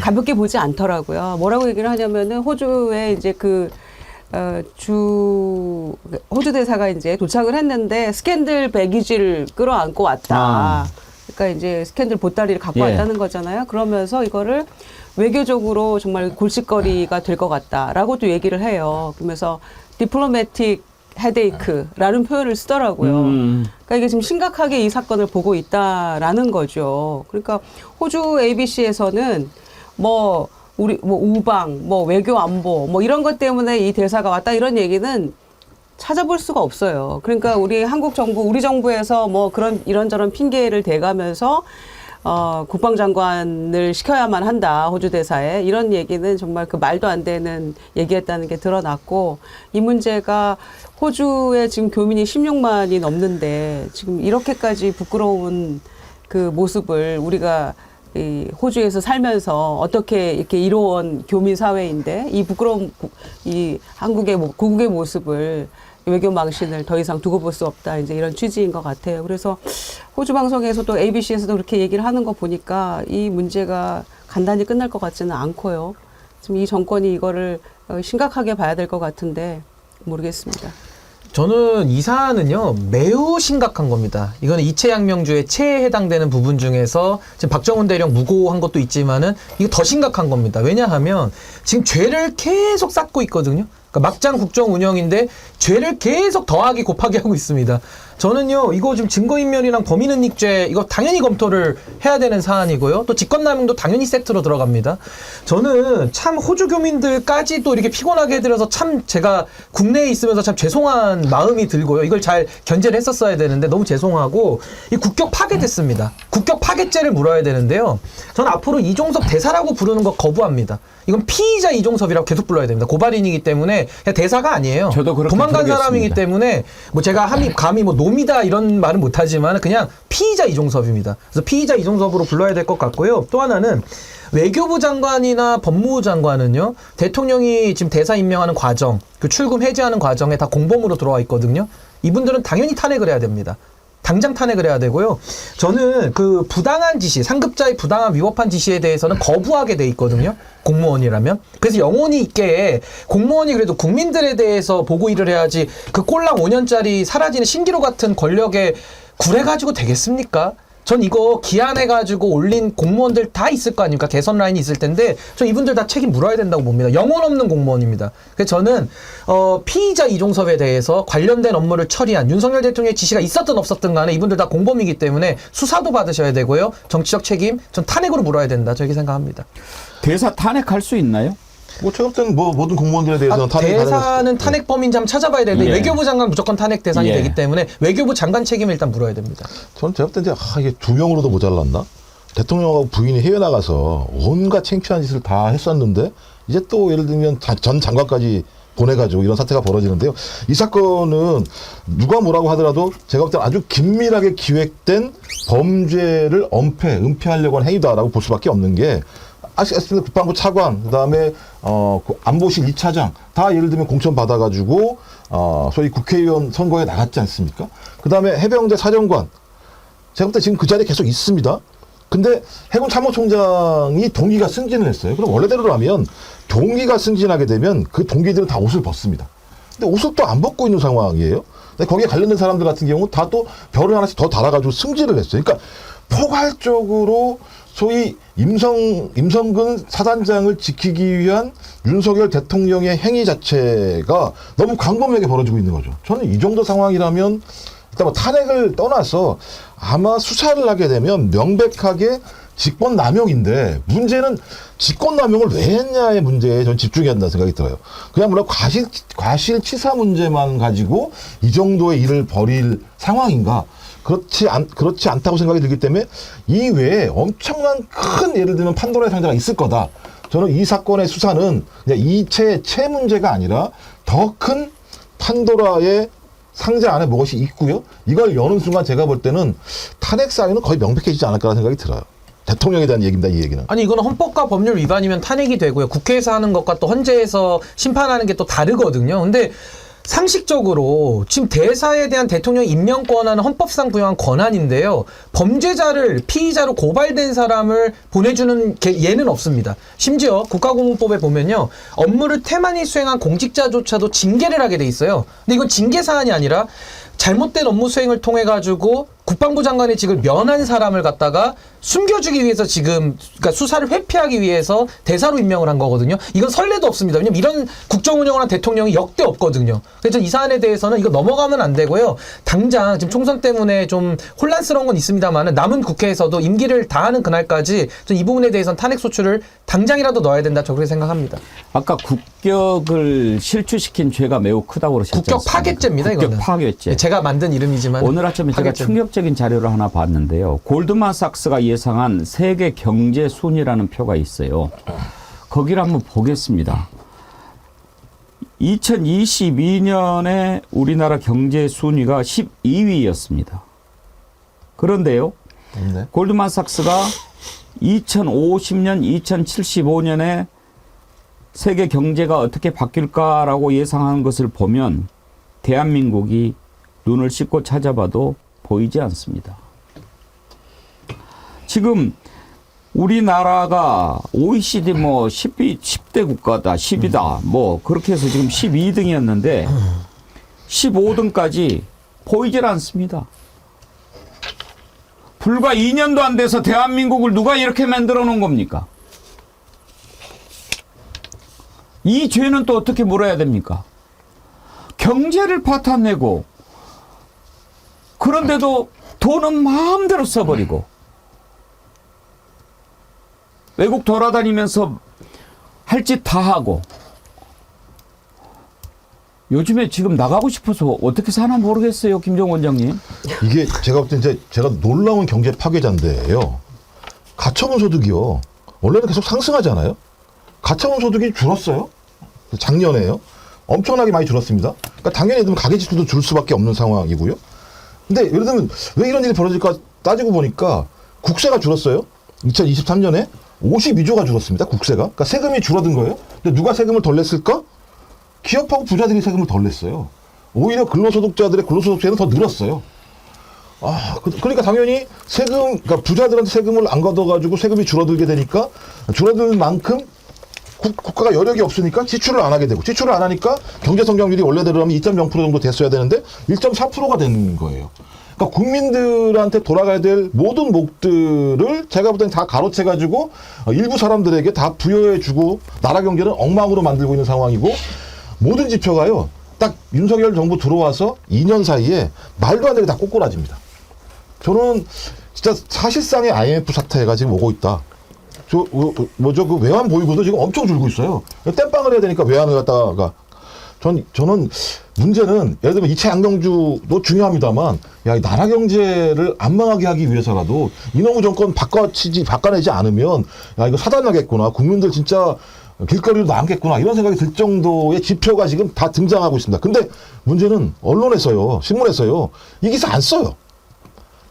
가볍게 보지 않더라고요. 뭐라고 얘기를 하냐면은 호주에 이제 호주 대사가 이제 도착을 했는데 스캔들 배기지를 끌어안고 왔다. 그러니까 이제 스캔들 보따리를 갖고 왔다는 거잖아요. 그러면서 이거를 외교적으로 정말 골칫거리가 될 것 같다라고 또 얘기를 해요. 그러면서 디플로매틱 헤데이크라는 표현을 쓰더라고요. 그러니까 이게 지금 심각하게 이 사건을 보고 있다라는 거죠. 그러니까 호주 ABC에서는 뭐 우리 뭐 우방, 뭐 외교 안보, 뭐 이런 것 때문에 이 대사가 왔다 이런 얘기는 찾아볼 수가 없어요. 그러니까 우리 한국 정부, 우리 정부에서 뭐 그런 이런저런 핑계를 대가면서 국방장관을 시켜야만 한다, 호주 대사에. 이런 얘기는 정말 그 말도 안 되는 얘기했다는 게 드러났고, 이 문제가 호주에 지금 교민이 16만이 넘는데 지금 이렇게까지 부끄러운 그 모습을 우리가 이 호주에서 살면서 어떻게 이렇게 이뤄온 교민 사회인데 이 부끄러운 이 한국의 고국의 모습을 외교 망신을 더 이상 두고 볼 수 없다. 이제 이런 취지인 것 같아요. 그래서 호주 방송에서도 ABC에서도 그렇게 얘기를 하는 거 보니까 이 문제가 간단히 끝날 것 같지는 않고요. 지금 이 정권이 이거를 심각하게 봐야 될 것 같은데 모르겠습니다. 저는 이 사안은요 매우 심각한 겁니다. 이거는 이채양명주의 체에 해당되는 부분 중에서 지금 박정훈 대령 무고한 것도 있지만은 이거 더 심각한 겁니다. 왜냐하면 지금 죄를 계속 쌓고 있거든요. 그러니까 막장 국정 운영인데 죄를 계속 더하기 곱하기 하고 있습니다. 저는요 이거 지금 증거인멸이랑 범인은닉죄 이거 당연히 검토를 해야 되는 사안이고요. 또 직권남용도 당연히 세트로 들어갑니다. 저는 참 호주 교민들까지도 이렇게 피곤하게 해드려서 참 제가 국내에 있으면서 참 죄송한 마음이 들고요. 이걸 잘 견제를 했었어야 되는데 너무 죄송하고 이 국격 파괴됐습니다. 국격 파괴죄를 물어야 되는데요. 저는 앞으로 이종섭 대사라고 부르는 거 거부합니다. 이건 피의자 이종섭이라고 계속 불러야 됩니다. 고발인이기 때문에 그냥 대사가 아니에요. 저도 그렇게 도망간 부르겠습니다. 사람이기 때문에 뭐 제가 감히 뭐 놈이다 이런 말은 못하지만 그냥 피의자 이종섭입니다. 그래서 피의자 이종섭으로 불러야 될 것 같고요. 또 하나는 외교부 장관이나 법무부 장관은요. 대통령이 지금 대사 임명하는 과정, 그 출금 해제하는 과정에 다 공범으로 들어와 있거든요. 이분들은 당연히 탄핵을 해야 됩니다. 당장 탄핵을 해야 되고요. 저는 그 부당한 지시, 상급자의 부당한 위법한 지시에 대해서는 거부하게 돼 있거든요. 공무원이라면. 그래서 영혼이 있게 공무원이 그래도 국민들에 대해서 보고 일을 해야지 그 꼴랑 5년짜리 사라지는 신기루 같은 권력에 굴해가지고 되겠습니까? 전 이거 기한해가지고 올린 공무원들 다 있을 거 아닙니까? 개선 라인이 있을 텐데 저 이분들 다 책임 물어야 된다고 봅니다. 영혼 없는 공무원입니다. 그래서 저는 피의자 이종섭에 대해서 관련된 업무를 처리한 윤석열 대통령의 지시가 있었든 없었든 간에 이분들 다 공범이기 때문에 수사도 받으셔야 되고요. 정치적 책임 전 탄핵으로 물어야 된다. 저렇게 생각합니다. 대사 탄핵할 수 있나요? 뭐 제가 볼 때는 뭐 모든 공무원들에 대해서는 탄핵이 대사는 가능했을 탄핵 범인지 한번 찾아봐야 되는데 예. 외교부 장관 무조건 탄핵 대상이 예. 되기 때문에 외교부 장관 책임을 일단 물어야 됩니다. 저는 제가 볼 때 이게 2명으로도 모자랐나? 대통령하고 부인이 해외 나가서 온갖 창피한 짓을 다 했었는데 이제 또 예를 들면 전 장관까지 보내가지고 이런 사태가 벌어지는데요. 이 사건은 누가 뭐라고 하더라도 제가 볼 때 아주 긴밀하게 기획된 범죄를 은폐하려고 한 행위다라고 볼 수밖에 없는 게 아시겠습니다. 국방부 차관, 그다음에 안보실 2차장 다 예를 들면 공천 받아가지고 소위 국회의원 선거에 나갔지 않습니까? 그다음에 해병대 사령관 제가 볼 때 지금 그 자리에 계속 있습니다. 근데 해군 참모총장이 동기가 승진을 했어요. 그럼 원래대로라면 동기가 승진하게 되면 그 동기들은 다 옷을 벗습니다. 근데 옷을 또 안 벗고 있는 상황이에요. 근데 거기에 관련된 사람들 같은 경우 다 또 별을 하나씩 더 달아가지고 승진을 했어요. 그러니까 포괄적으로 소위 임성근 사단장을 지키기 위한 윤석열 대통령의 행위 자체가 너무 광범위하게 벌어지고 있는 거죠. 저는 이 정도 상황이라면 일단 뭐 탄핵을 떠나서 아마 수사를 하게 되면 명백하게 직권남용인데 문제는 직권남용을 왜 했냐의 문제에 저는 집중해야 한다는 생각이 들어요. 그냥 물론 과실치사 문제만 가지고 이 정도의 일을 벌일 상황인가? 그렇지 않다고 생각이 들기 때문에 이 외에 엄청난 큰 예를 들면 판도라의 상자가 있을 거다. 저는 이 사건의 수사는 그냥 채 문제가 아니라 더 큰 판도라의 상자 안에 무엇이 있고요. 이걸 여는 순간 제가 볼 때는 탄핵 사유는 거의 명백해지지 않을까라는 생각이 들어요. 대통령에 대한 얘기입니다, 이 얘기는. 아니, 이거는 헌법과 법률 위반이면 탄핵이 되고요. 국회에서 하는 것과 또 헌재에서 심판하는 게 또 다르거든요. 근데 상식적으로 지금 대사에 대한 대통령 임명 권한은 헌법상 부여한 권한인데요. 범죄자를 피의자로 고발된 사람을 보내주는 예는 없습니다. 심지어 국가고문법에 보면요. 업무를 태만히 수행한 공직자조차도 징계를 하게 돼 있어요. 근데 이건 징계 사안이 아니라 잘못된 업무 수행을 통해 가지고 국방부 장관의직을 면한 사람을 갖다가 숨겨주기 위해서 지금 그러니까 수사를 회피하기 위해서 대사로 임명을 한 거거든요. 이건 선례도 없습니다. 왜냐면 이런 국정 운영을 한 대통령이 역대 없거든요. 그래서 이 사안에 대해서는 이거 넘어가면 안 되고요. 당장 지금 총선 때문에 좀 혼란스러운 건 있습니다만 남은 국회에서도 임기를 다하는 그날까지 이 부분에 대해서는 탄핵 소추를 당장이라도 넣어야 된다. 저 그렇게 생각합니다. 아까 국격을 실추시킨 죄가 매우 크다고 그러셨죠. 국격 파괴죄입니다. 국격 이거는. 파괴죄. 제가 만든 이름이지만 오늘 아침에 제가 충격적인 자료를 하나 봤는데요. 골드만삭스가 예상한 세계 경제 순위라는 표가 있어요. 거기를 한번 보겠습니다. 2022년에 우리나라 경제 순위가 12위였습니다. 그런데요. 골드만삭스가 2050년, 2075년에 세계 경제가 어떻게 바뀔까라고 예상하는 것을 보면 대한민국이 눈을 씻고 찾아봐도 보이지 않습니다. 지금 우리나라가 OECD 뭐 10대 국가다, 10이다, 뭐 그렇게 해서 지금 12등이었는데 15등까지 보이질 않습니다. 불과 2년도 안 돼서 대한민국을 누가 이렇게 만들어 놓은 겁니까? 이 죄는 또 어떻게 물어야 됩니까? 경제를 파탄내고 그런데도 돈은 마음대로 써버리고 외국 돌아다니면서 할 짓 다 하고 요즘에 지금 나가고 싶어서 어떻게 사나 모르겠어요, 김종 원장님. 이게 제가 볼 때 이제 제가 놀라운 경제 파괴자인데요. 가처분 소득이요. 원래는 계속 상승하잖아요. 가처분 소득이 줄었어요. 작년에요. 엄청나게 많이 줄었습니다. 그러니까 당연히 가계 지수도 줄 수밖에 없는 상황이고요. 근데 예를 들면 왜 이런 일이 벌어질까 따지고 보니까 국세가 줄었어요. 2023년에 52조가 줄었습니다. 국세가. 그러니까 세금이 줄어든 거예요. 근데 누가 세금을 덜 냈을까? 기업하고 부자들이 세금을 덜 냈어요. 오히려 근로소득자들의 근로소득세는 더 늘었어요. 그러니까 당연히 그러니까 부자들한테 세금을 안 걷어가지고 세금이 줄어들게 되니까 줄어드는 만큼 국가가 여력이 없으니까 지출을 안 하게 되고 지출을 안 하니까 경제 성장률이 원래대로라면 2.0% 정도 됐어야 되는데 1.4%가 되는 거예요. 그러니까 국민들한테 돌아가야 될 모든 목들을 제가 볼 땐 다 가로채가지고 일부 사람들에게 다 부여해주고 나라 경제는 엉망으로 만들고 있는 상황이고 모든 지표가요. 딱 윤석열 정부 들어와서 2년 사이에 말도 안 되게 다 꼬꾸라집니다. 저는 진짜 사실상의 IMF 사태가 지금 오고 있다. 그 외환 보유고도 지금 엄청 줄고 있어요. 땜빵을 해야 되니까 외환을 갖다가 저는 문제는 예를 들면 이채 양명주도 중요합니다만 야, 나라 경제를 안 망하게 하기 위해서라도 이놈의 정권 바꿔내지 않으면 야, 이거 사단 나겠구나. 국민들 진짜 길거리로 나앉겠구나. 이런 생각이 들 정도의 지표가 지금 다 등장하고 있습니다. 근데 문제는 언론에서요, 신문에서요, 이 기사 안 써요.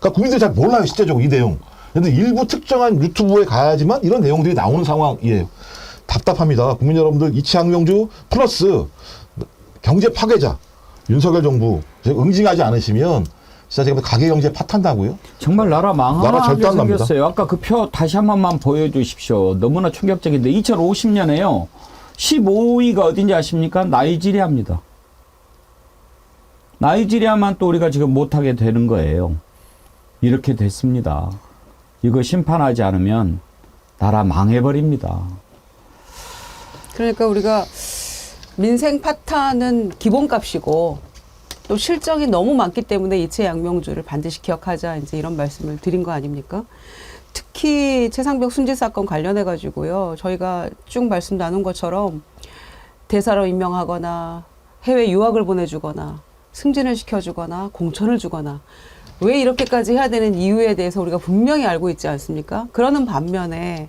그러니까 국민들이 잘 몰라요, 실제적으로 이 내용. 근데 일부 특정한 유튜브에 가야지만 이런 내용들이 나오는 상황이에요. 답답합니다. 국민 여러분들 이채 양명주 플러스 경제 파괴자 윤석열 정부 응징하지 않으시면 진짜 제가 가계 경제 파탄다고요? 정말 나라 망하게 절대 안 납니다. 생겼어요. 아까 그 표 다시 한 번만 보여주십시오. 너무나 충격적인데 2050년에요. 15위가 어딘지 아십니까? 나이지리아입니다. 나이지리아만 또 우리가 지금 못하게 되는 거예요. 이렇게 됐습니다. 이거 심판하지 않으면 나라 망해버립니다. 그러니까 우리가 민생 파탄은 기본값이고 또 실정이 너무 많기 때문에 이채 양명주를 반드시 기억하자 이제 이런 말씀을 드린 거 아닙니까? 특히 최상병 순직 사건 관련해 가지고요. 저희가 쭉 말씀 나눈 것처럼 대사로 임명하거나 해외 유학을 보내주거나 승진을 시켜주거나 공천을 주거나 왜 이렇게까지 해야 되는 이유에 대해서 우리가 분명히 알고 있지 않습니까? 그러는 반면에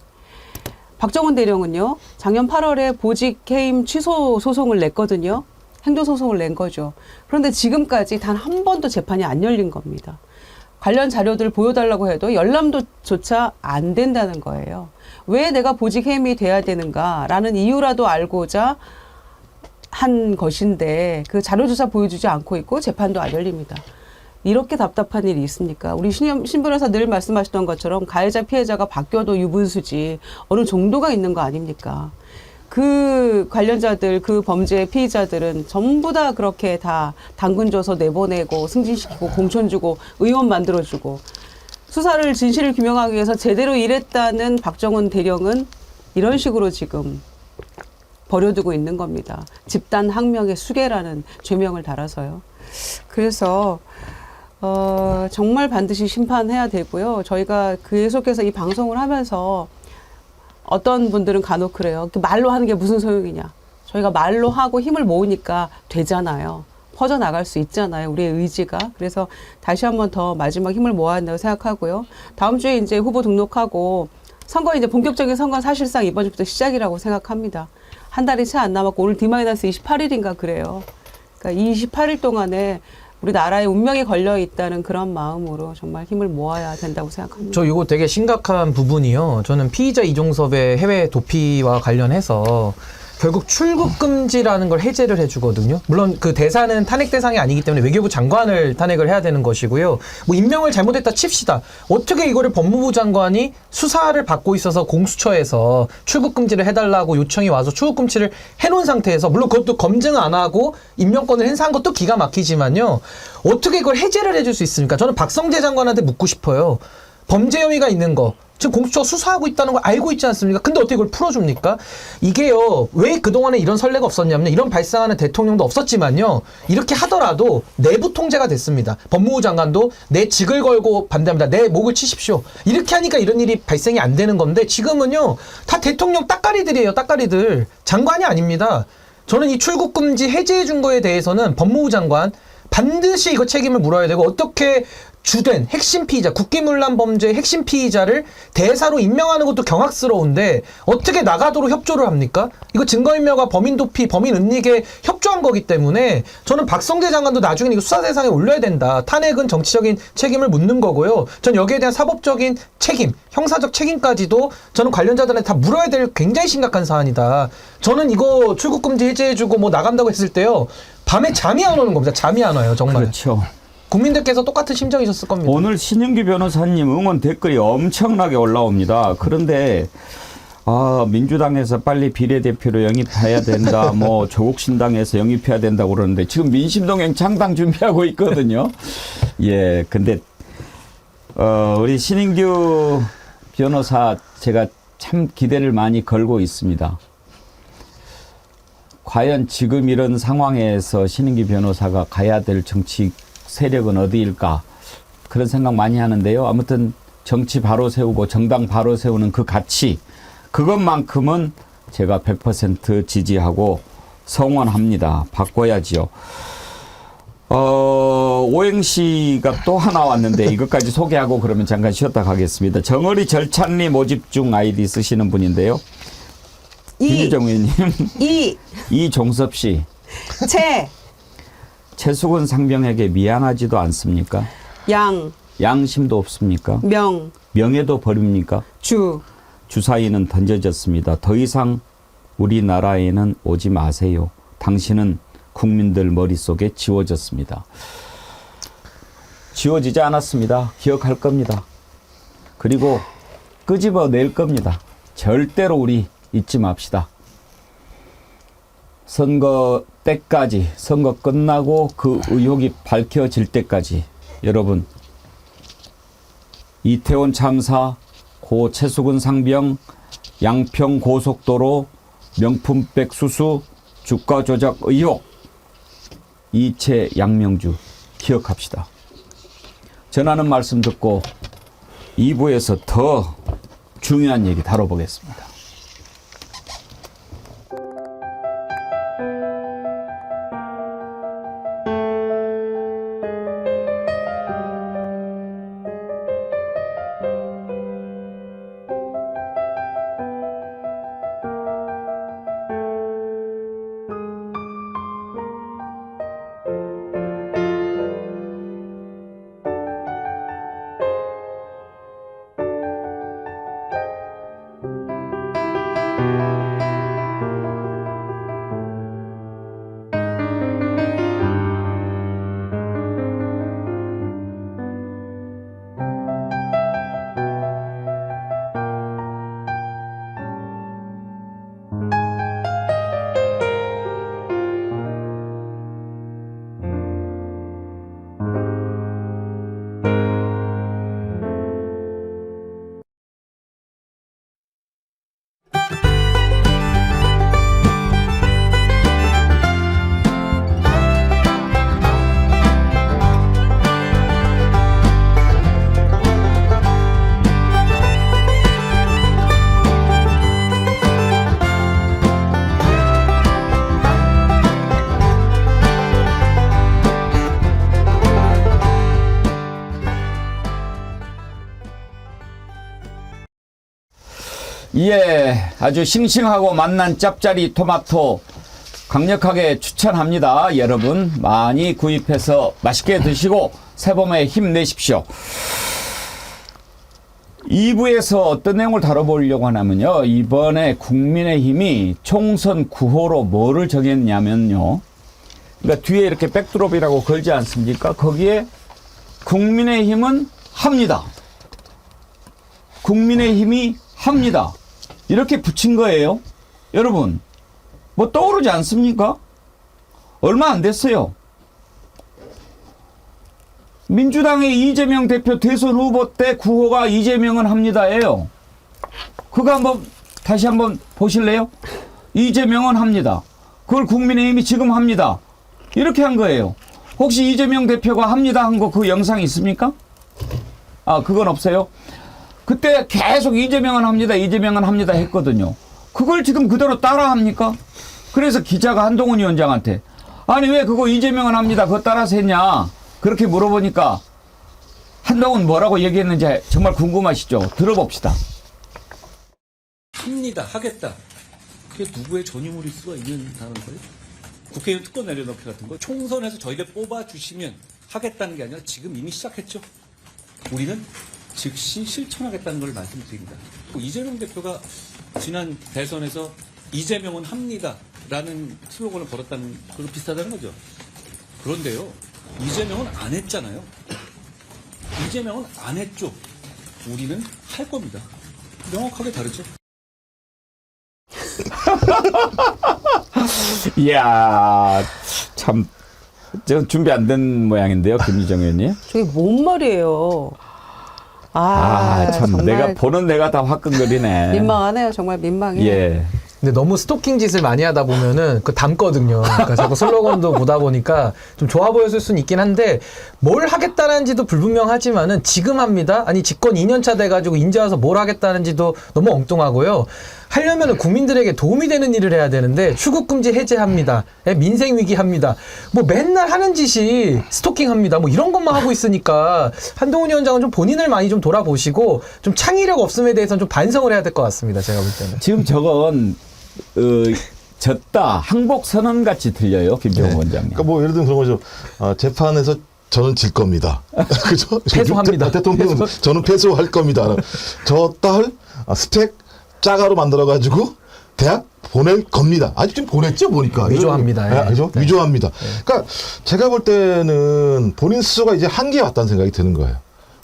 박정원 대령은요, 작년 8월에 보직 해임 취소 소송을 냈거든요. 행정소송을 낸 거죠. 그런데 지금까지 단 한 번도 재판이 안 열린 겁니다. 관련 자료들 보여달라고 해도 열람도조차 안 된다는 거예요. 왜 내가 보직 해임이 돼야 되는가라는 이유라도 알고자 한 것인데 그 자료조차 보여주지 않고 있고 재판도 안 열립니다. 이렇게 답답한 일이 있습니까? 우리 신 변호사 늘 말씀하시던 것처럼 가해자 피해자가 바뀌어도 유분수지 어느 정도가 있는 거 아닙니까? 그 관련자들, 그 범죄 피의자들은 전부 다 그렇게 다 당근 줘서 내보내고 승진시키고 공천 주고 의원 만들어주고 수사를 진실을 규명하기 위해서 제대로 일했다는 박정훈 대령은 이런 식으로 지금 버려두고 있는 겁니다. 집단 항명의 수괴라는 죄명을 달아서요. 그래서 정말 반드시 심판해야 되고요. 저희가 계속해서 이 방송을 하면서 어떤 분들은 간혹 그래요. 말로 하는 게 무슨 소용이냐. 저희가 말로 하고 힘을 모으니까 되잖아요. 퍼져나갈 수 있잖아요. 우리의 의지가. 그래서 다시 한번 더 마지막 힘을 모아야 한다고 생각하고요. 다음 주에 이제 후보 등록하고 선거 이제 본격적인 선거는 사실상 이번 주부터 시작이라고 생각합니다. 한 달이 채 안 남았고 오늘 D-28일인가 그래요. 그러니까 28일 동안에 우리나라의 운명이 걸려 있다는 그런 마음으로 정말 힘을 모아야 된다고 생각합니다. 저 이거 되게 심각한 부분이요. 저는 피의자 이종섭의 해외 도피와 관련해서 결국 출국 금지라는 걸 해제를 해주거든요. 물론 그 대사는 탄핵 대상이 아니기 때문에 외교부 장관을 탄핵을 해야 되는 것이고요. 뭐 임명을 잘못했다 칩시다. 어떻게 이거를 법무부 장관이 수사를 받고 있어서 공수처에서 출국 금지를 해달라고 요청이 와서 출국 금지를 해놓은 상태에서 물론 그것도 검증 안 하고 임명권을 행사한 것도 기가 막히지만요. 어떻게 이걸 해제를 해줄 수 있습니까? 저는 박성재 장관한테 묻고 싶어요. 범죄 혐의가 있는 거. 지금 공수처가 수사하고 있다는 걸 알고 있지 않습니까? 근데 어떻게 이걸 풀어줍니까? 이게요, 왜 그동안에 이런 선례가 없었냐면, 이런 발상하는 대통령도 없었지만요, 이렇게 하더라도 내부 통제가 됐습니다. 법무부 장관도 내 직을 걸고 반대합니다. 내 목을 치십시오. 이렇게 하니까 이런 일이 발생이 안 되는 건데, 지금은요, 다 대통령 따까리들이에요, 따까리들. 장관이 아닙니다. 저는 이 출국금지 해제해 준 거에 대해서는 법무부 장관, 반드시 이거 책임을 물어야 되고, 어떻게 주된 핵심 피의자, 국기문란 범죄의 핵심 피의자를 대사로 임명하는 것도 경악스러운데 어떻게 나가도록 협조를 합니까? 이거 증거인멸과 범인 도피, 범인 은닉에 협조한 거기 때문에 저는 박성재 장관도 나중에 이거 수사 대상에 올려야 된다. 탄핵은 정치적인 책임을 묻는 거고요. 전 여기에 대한 사법적인 책임, 형사적 책임까지도 저는 관련자들한테 다 물어야 될 굉장히 심각한 사안이다. 저는 이거 출국금지 해제해주고 뭐 나간다고 했을 때요. 밤에 잠이 안 오는 겁니다. 잠이 안 와요. 정말. 그렇죠. 국민들께서 똑같은 심정이셨을 겁니다. 오늘 신윤기 변호사님 응원 댓글이 엄청나게 올라옵니다. 그런데 민주당에서 빨리 비례대표로 영입해야 된다. 뭐 조국 신당에서 영입해야 된다고 그러는데 지금 민심동행 창당 준비하고 있거든요. 예, 근데 우리 신인규 변호사 제가 참 기대를 많이 걸고 있습니다. 과연 지금 이런 상황에서 신인규 변호사가 가야 될 정치 세력은 어디일까 그런 생각 많이 하는데요. 아무튼 정치 바로 세우고 정당 바로 세우는 그 가치 그것만큼은 제가 100% 지지하고 성원합니다. 바꿔야지요. 오행시가 또 하나 왔는데 이것까지 소개하고 그러면 잠깐 쉬었다 가겠습니다. 정어리 절찬리 모집 중 아이디 쓰시는 분인데요. 김유정 의원님. 이종섭 씨. 최수근 상병에게 미안하지도 않습니까? 양심도 없습니까? 명예도 버립니까? 주사위는 던져졌습니다. 더 이상 우리나라에는 오지 마세요. 당신은 국민들 머릿속에 지워졌습니다. 지워지지 않았습니다. 기억할 겁니다. 그리고 끄집어낼 겁니다. 절대로 우리 잊지 맙시다. 선거 때까지, 선거 끝나고 그 의혹이 밝혀질 때까지 여러분 이태원 참사, 고 최수근 상병, 양평 고속도로 명품백 수수, 주가 조작 의혹, 이채 양명주 기억합시다. 전하는 말씀 듣고 2부에서 더 중요한 얘기 다뤄보겠습니다. 예, 아주 싱싱하고 맛난 짭짜리 토마토 강력하게 추천합니다. 여러분 많이 구입해서 맛있게 드시고 새봄에 힘내십시오. 2부에서 어떤 내용을 다뤄보려고 하냐면요. 이번에 국민의힘이 총선 구호로 뭐를 정했냐면요. 그러니까 뒤에 이렇게 백드롭이라고 걸지 않습니까? 거기에 국민의힘은 합니다. 국민의힘이 합니다. 이렇게 붙인 거예요. 여러분, 뭐 떠오르지 않습니까? 얼마 안 됐어요. 민주당의 이재명 대표 대선 후보 때 구호가 이재명은 합니다예요. 그거 다시 한번 보실래요? 이재명은 합니다. 그걸 국민의힘이 지금 합니다. 이렇게 한 거예요. 혹시 이재명 대표가 합니다 한 거 그 영상 있습니까? 아, 그건 없어요? 그때 계속 이재명은 합니다, 이재명은 합니다 했거든요. 그걸 지금 그대로 따라 합니까? 그래서 기자가 한동훈 위원장한테 아니 왜 그거 이재명은 합니다 그거 따라서 했냐 그렇게 물어보니까 한동훈 뭐라고 얘기했는지 정말 궁금하시죠? 들어봅시다. 합니다. 하겠다. 그게 누구의 전유물일 수가 있는다는 거예요? 국회의원 특권 내려놓기 같은 거. 총선에서 저희를 뽑아주시면 하겠다는 게 아니라 지금 이미 시작했죠. 우리는 즉시 실천하겠다는 걸 말씀드립니다. 이재명 대표가 지난 대선에서 이재명은 합니다 라는 슬로건을 걸었다는 거랑 비슷하다는 거죠. 그런데요. 이재명은 안 했잖아요. 이재명은 안 했죠. 우리는 할 겁니다. 명확하게 다르죠. 이야, 참, 저 준비 안 된 모양인데요, 김유정 의원님. 저게 뭔 말이에요? 참, 정말 내가 다 화끈거리네. 민망하네요. 정말 민망해. 예. 근데 너무 스토킹 짓을 많이 하다 보면은 그 담거든요. 그러니까 자꾸 슬로건도 보다 보니까 좀 좋아 보였을 수는 있긴 한데 뭘 하겠다는지도 불분명하지만은 지금 합니다. 아니 집권 2년차 돼가지고 이제 와서 뭘 하겠다는지도 너무 엉뚱하고요. 하려면은 국민들에게 도움이 되는 일을 해야 되는데 출국금지 해제합니다. 민생위기 합니다. 뭐 맨날 하는 짓이 스토킹합니다. 뭐 이런 것만 하고 있으니까 한동훈 위원장은 좀 본인을 많이 좀 돌아보시고 좀 창의력 없음에 대해서는 좀 반성을 해야 될 것 같습니다. 제가 볼 때는. 지금 저건 졌다 항복 선언 같이 들려요, 김정은 원장님. 그러니까 뭐 예를 들면 그런 거죠. 재판에서 저는 질 겁니다. 그죠? 패소합니다. 대통령은 저는 패소할 겁니다. 저 딸 스펙 짜가로 만들어가지고 대학 보낼 겁니다. 아직 좀 보냈죠, 보니까. 위조합니다. 예. 그죠? 네. 위조합니다. 그러니까 제가 볼 때는 본인 스스로가 이제 한계에 왔다는 생각이 드는 거예요.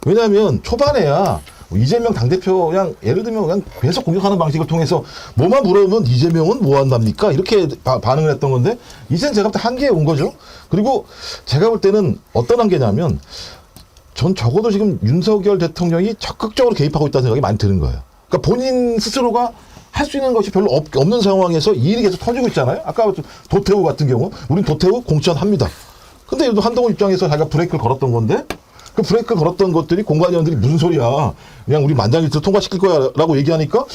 왜냐하면 초반에야 이재명 당대표 그냥 예를 들면 그냥 계속 공격하는 방식을 통해서 뭐만 물어보면 이재명은 뭐 한답니까? 이렇게 반응을 했던 건데 이제는 제가 볼 때 한계에 온 거죠. 그리고 제가 볼 때는 어떤 한계냐면 전 적어도 지금 윤석열 대통령이 적극적으로 개입하고 있다는 생각이 많이 드는 거예요. 그러니까 본인 스스로가 할 수 있는 것이 별로 없는 상황에서 이 일이 계속 터지고 있잖아요. 아까 도태우 같은 경우 우린 도태우 공천합니다. 근데 한동훈 입장에서 자기가 브레이크를 걸었던 건데 그 브레이크 걸었던 것들이 공관위원들이 무슨 소리야. 그냥 우리 만장일치로 통과시킬 거야 라고 얘기하니까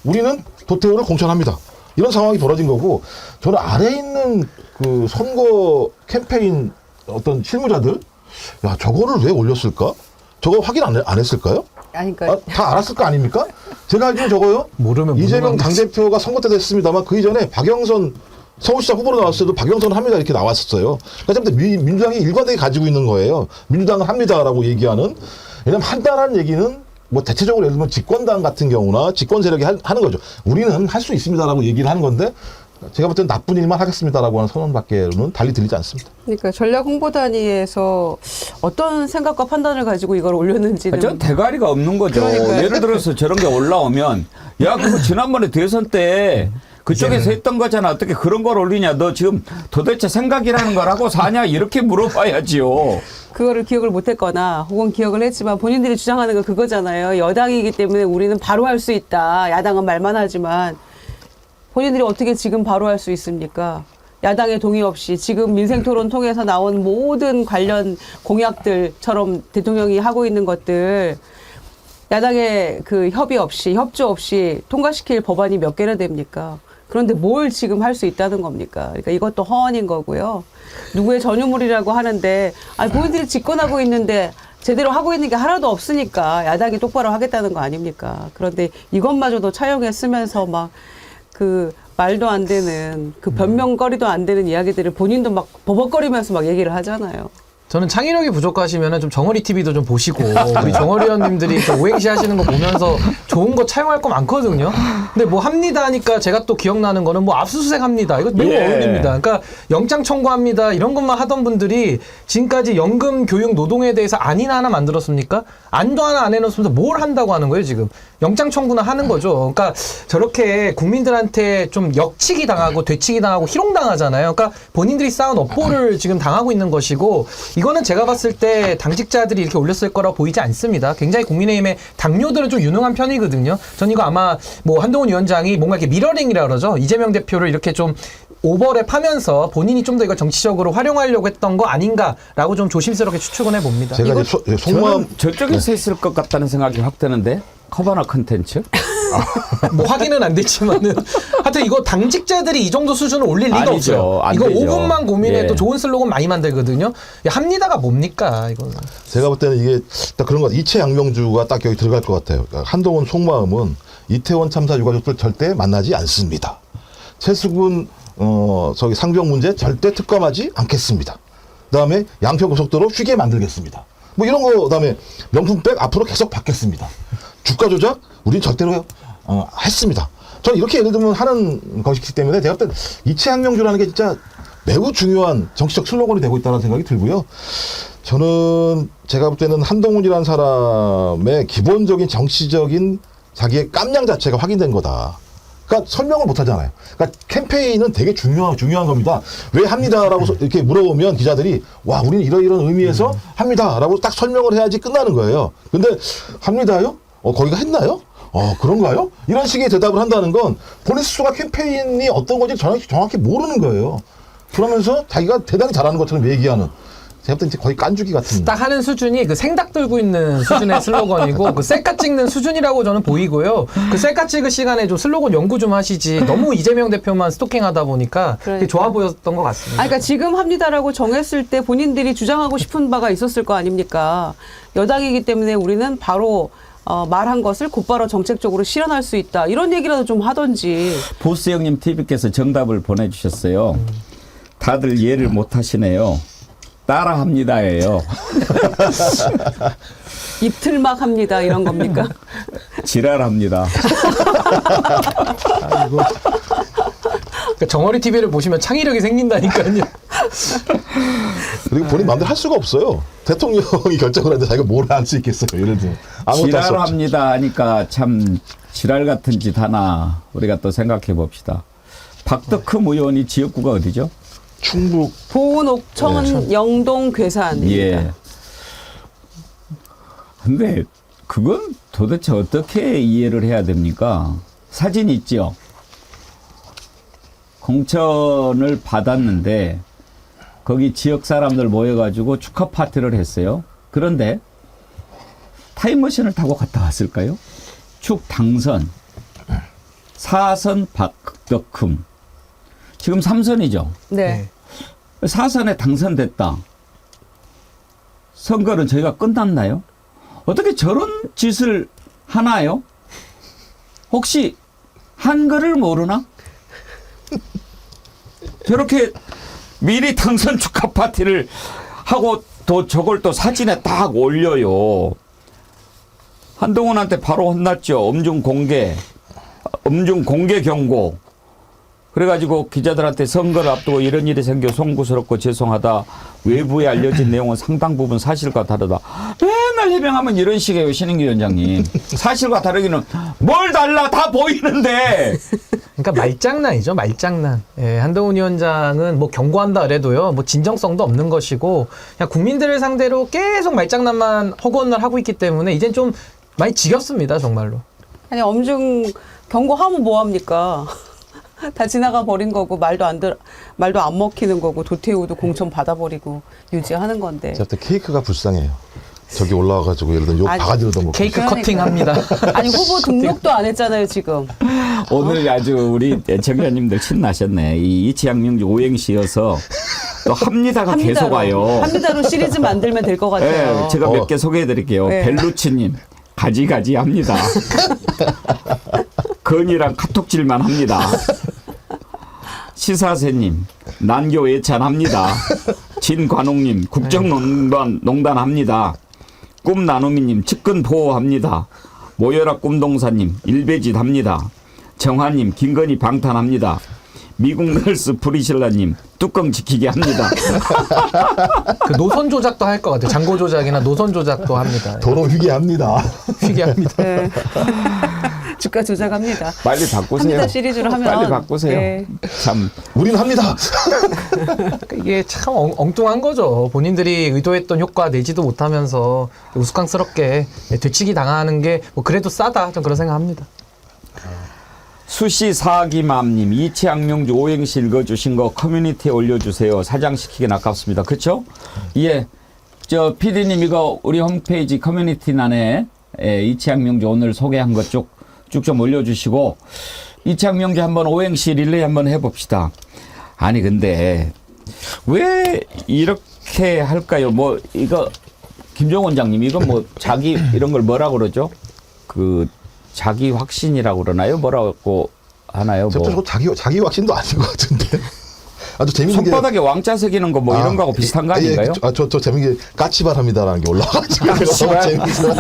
우리는 도태우를 공천합니다. 이런 상황이 벌어진 거고 저는 아래에 있는 그 선거 캠페인 어떤 실무자들 야 저거를 왜 올렸을까? 저거 확인 안 했을까요? 아니, 그러니까 다 알았을 거 아닙니까? 제가 알기로는 저거요. 모르면 이재명 당대표가 선거 때도 했습니다만 그 이전에 박영선 서울시장 후보로 나왔을 때도 박영선 합니다 이렇게 나왔었어요. 그러니까 민주당이 일관되게 가지고 있는 거예요. 민주당은 합니다라고 얘기하는. 왜냐면 한다라는 얘기는 뭐 대체적으로 예를 들면 집권당 같은 경우나 집권 세력이 하는 거죠. 우리는 할 수 있습니다라고 얘기를 하는 건데 제가 볼 때는 나쁜 일만 하겠습니다라고 하는 선언밖에는 달리 들리지 않습니다. 그러니까 전략 홍보단위에서 어떤 생각과 판단을 가지고 이걸 올렸는지는 전 대가리가 없는 거죠. 그러니까요. 예를 들어서 저런 게 올라오면 야 그거 지난번에 대선 때 그쪽에서 했던 거잖아. 어떻게 그런 걸 올리냐. 너 지금 도대체 생각이라는 걸 하고 사냐. 이렇게 물어봐야지요. 그거를 기억을 못했거나 혹은 기억을 했지만 본인들이 주장하는 건 그거잖아요. 여당이기 때문에 우리는 바로 할 수 있다. 야당은 말만 하지만 본인들이 어떻게 지금 바로 할 수 있습니까? 야당의 동의 없이 지금 민생토론 통해서 나온 모든 관련 공약들처럼 대통령이 하고 있는 것들 야당의 그 협의 없이 협조 없이 통과시킬 법안이 몇 개나 됩니까? 그런데 뭘 지금 할 수 있다는 겁니까? 그러니까 이것도 허언인 거고요. 누구의 전유물이라고 하는데 아니 본인들이 집권하고 있는데 제대로 하고 있는 게 하나도 없으니까 야당이 똑바로 하겠다는 거 아닙니까? 그런데 이것마저도 차용해 쓰면서 막 그 말도 안 되는 그 변명거리도 안 되는 이야기들을 본인도 막 버벅거리면서 막 얘기를 하잖아요. 저는 창의력이 부족하시면은 좀 정어리 TV도 좀 보시고 우리 정어리 의원님들이 또 오행시 하시는 거 보면서 좋은 거 차용할 거 많거든요. 근데 뭐 합니다 하니까 제가 또 기억나는 거는 뭐 압수수색 합니다. 이거 매우 어울립니다. 그러니까 영장 청구합니다. 이런 것만 하던 분들이 지금까지 연금, 교육, 노동에 대해서 안이나 하나 만들었습니까? 안도 하나 안 해놓으면서 뭘 한다고 하는 거예요 지금. 영장 청구나 하는 거죠. 그러니까 저렇게 국민들한테 좀 역치기 당하고 되치기 당하고 희롱당하잖아요. 그러니까 본인들이 쌓은 업보를 지금 당하고 있는 것이고 이거는 제가 봤을 때 당직자들이 이렇게 올렸을 거라고 보이지 않습니다. 굉장히 국민의힘의 당뇨들은 좀 유능한 편이거든요. 전 이거 아마 뭐 한동훈 위원장이 뭔가 이렇게 미러링이라 그러죠. 이재명 대표를 이렇게 좀 오버랩 하면서 본인이 좀 더 이걸 정치적으로 활용하려고 했던 거 아닌가라고 좀 조심스럽게 추측은 해봅니다. 제가 이제 속마음 저쪽에서 했을 것 같다는 생각이 확 드는데 커버너 컨텐츠? 뭐 확인은 안 됐지만은 하여튼 이거 당직자들이 이 정도 수준을 올릴 리가 아니죠. 없어요. 안 이거 되죠. 5분만 고민해도 예. 좋은 슬로건 많이 만들거든요. 야, 합니다가 뭡니까 이거는. 제가 볼 때는 이게 딱 그런 것 같아요. 이채 양명주가 딱 여기 들어갈 것 같아요. 그러니까 한동훈 속마음은 이태원 참사 유가족들 절대 만나지 않습니다. 최수근 저기 상병 문제 절대 특검하지 않겠습니다. 그다음에 양평 고속도로 쉬게 만들겠습니다. 뭐 이런 거 그다음에 명품백 앞으로 계속 받겠습니다. 주가 조작 우린 절대로 했습니다. 저는 이렇게 예를 들면 하는 것이기 때문에 제가 볼 때 이채양명주라는 게 진짜 매우 중요한 정치적 슬로건이 되고 있다는 생각이 들고요. 저는 제가 볼 때는 한동훈이라는 사람의 기본적인 정치적인 자기의 깜냥 자체가 확인된 거다. 그러니까 설명을 못 하잖아요. 그러니까 캠페인은 되게 중요한 겁니다. 왜 합니다라고 이렇게 물어보면 기자들이 와, 우리는 이런 의미에서 합니다라고 딱 설명을 해야지 끝나는 거예요. 근데 합니다요? 거기가 했나요? 그런가요? 이런 식의 대답을 한다는 건 본인 스스로가 캠페인이 어떤 건지 정확히 모르는 거예요. 그러면서 자기가 대단히 잘하는 것처럼 얘기하는. 제가 볼 때 이제 거의 깐죽이 같은. 딱 하는 수준이 그 생닭 들고 있는 수준의 슬로건이고 그 셀카 찍는 수준이라고 저는 보이고요. 그 셀카 찍을 시간에 좀 슬로건 연구 좀 하시지. 너무 이재명 대표만 스토킹하다 보니까 되게 좋아 보였던 것 같습니다. 그러니까 지금 합니다라고 정했을 때 본인들이 주장하고 싶은 바가 있었을 거 아닙니까? 여당이기 때문에 우리는 바로 말한 것을 곧바로 정책적으로 실현할 수 있다. 이런 얘기라도 좀 하던지. 보스 형님 TV께서 정답을 보내주셨어요. 다들 이해를 못 하시네요. 따라합니다예요. 입틀막 합니다. 이런 겁니까? 지랄합니다. 아이고. 그러니까 정어리 TV를 보시면 창의력이 생긴다니까요. 그리고 본인 마음대로 할 수가 없어요. 대통령이 결정을 하는데 자기가 뭘 할 수 있겠어요. 예를 들면 지랄합니다 하니까 참 지랄 같은 짓 하나 우리가 또 생각해 봅시다. 박덕흠 의원이 지역구가 어디죠? 충북 보은, 옥천, 영동, 괴산입니다. 예. 근데 그건 도대체 어떻게 이해를 해야 됩니까? 사진 있죠? 공천을 받았는데 거기 지역 사람들 모여가지고 축하 파티를 했어요. 그런데 타임머신을 타고 갔다 왔을까요? 축 당선, 4선 박덕흠, 지금 3선이죠. 네. 4선에 당선됐다. 선거는 저희가 끝났나요? 어떻게 저런 짓을 하나요? 혹시 한글을 모르나? 저렇게 미리 당선 축하 파티를 하고 또 저걸 또 사진에 딱 올려요. 한동훈한테 바로 혼났죠. 음중 공개 경고. 그래가지고 기자들한테 선거를 앞두고 이런 일이 생겨 송구스럽고 죄송하다. 외부에 알려진 내용은 상당 부분 사실과 다르다. 맨날 해명하면 이런 식이에요, 신인기 위원장님. 사실과 다르기는 뭘 달라, 다 보이는데. 그러니까 말장난이죠, 말장난. 예, 한동훈 위원장은 뭐 경고한다 그래도요, 뭐 진정성도 없는 것이고, 그냥 국민들을 상대로 계속 말장난만 허구언날 하고 있기 때문에 이젠 좀 많이 지겹습니다, 정말로. 아니, 엄중 경고하면 뭐합니까? 다 지나가 버린 거고 말도 안 먹히는 거고 도태우도 공천 받아버리고 유지하는 건데. 제가 볼 때 케이크가 불쌍해요. 저기 올라와가지고 예를 들면 욕 바가지로 넣어 케이크 커팅합니다. 아니 후보 등록도 안 했잖아요 지금. 오늘 아주 우리 애청자님들 신나셨네. 이 이치양명주 오행시여서 또 합니다가 합니다로. 계속 와요. 합니다로 시리즈 만들면 될 것 같아요. 네, 제가 몇 개 소개해드릴게요. 네. 벨루치님 가지가지 합니다. 건이랑 카톡질만 합니다. 시사세님 난교 예찬합니다. 진관홍님 국정농단 합니다. 꿈나눔이님 측근 보호합니다. 모여라 꿈동사님 일베짓 합니다. 정화님 김건희 방탄합니다. 미국 널스 프리실라님 뚜껑 지키게 합니다. 그 노선 조작도 할 것 같아요. 장고 조작이나 노선 조작도 합니다. 도로 휘게합니다. 휘게합니다. 네. 주가 조작합니다. 빨리 바꾸세요. 합니다 시리즈로 하면 빨리 바꾸세요. 네. 참 우리는 합니다. 이게 참 엉뚱한 거죠. 본인들이 의도했던 효과 내지도 못하면서 우스꽝스럽게 되치기 당하는 게 뭐 그래도 싸다. 좀 그런 생각합니다. 수시 사기맘님 이치양명주 오행시 읽어주신 거 커뮤니티에 올려주세요. 사장시키긴 아깝습니다. 그렇죠? 예, 저 PD님 이거 우리 홈페이지 커뮤니티란에 이치양명주 오늘 소개한 것 쭉 좀 올려주시고 이치양명주 한번 오행시 릴레이 한번 해봅시다. 아니 근데 왜 이렇게 할까요? 뭐 이거 김종 원장님 이건 뭐 자기 이런 걸 뭐라 그러죠? 그 자기 확신이라고 그러나요? 뭐라고 하나요? 뭐. 자기 확신도 아닌 것 같은데. 아주 재밌는 게 손바닥에 왕자 새기는 거 뭐 이런 거하고 비슷한 거 아닌가요? 저 재밌는 게 까치발합니다라는 게 올라와가지고 까치발. 재밌어요.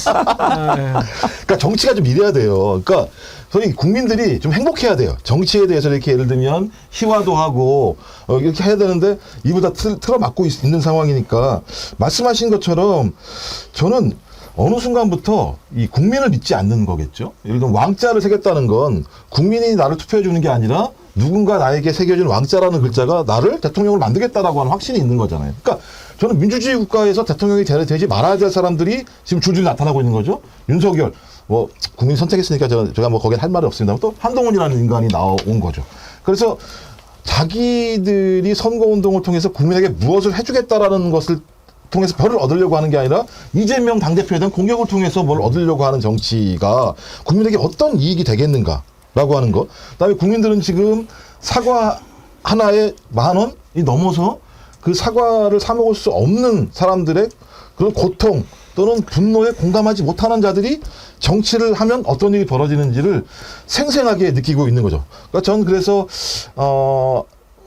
그러니까 정치가 좀 이래야 돼요. 그러니까 소위 국민들이 좀 행복해야 돼요. 정치에 대해서 이렇게 예를 들면 희화도 하고 이렇게 해야 되는데 이거 다 틀어막고 있는 상황이니까 말씀하신 것처럼 저는 어느 순간부터 이 국민을 믿지 않는 거겠죠. 예를 들면 왕자를 새겼다는 건 국민이 나를 투표해 주는 게 아니라 누군가 나에게 새겨준 왕자라는 글자가 나를 대통령을 만들겠다라고 하는 확신이 있는 거잖아요. 그러니까 저는 민주주의 국가에서 대통령이 되지 말아야 될 사람들이 지금 줄줄이 나타나고 있는 거죠. 윤석열, 뭐 국민이 선택했으니까 제가 뭐 거기에 할 말이 없습니다. 또 한동훈이라는 인간이 나온 거죠. 그래서 자기들이 선거운동을 통해서 국민에게 무엇을 해주겠다라는 것을 통해서 별을 얻으려고 하는 게 아니라 이재명 당대표에 대한 공격을 통해서 뭘 얻으려고 하는 정치가 국민에게 어떤 이익이 되겠는가라고 하는 것. 그다음에 국민들은 지금 사과 하나에 10,000원이 넘어서 그 사과를 사 먹을 수 없는 사람들의 그런 고통 또는 분노에 공감하지 못하는 자들이 정치를 하면 어떤 일이 벌어지는지를 생생하게 느끼고 있는 거죠. 그러니까 저는 그래서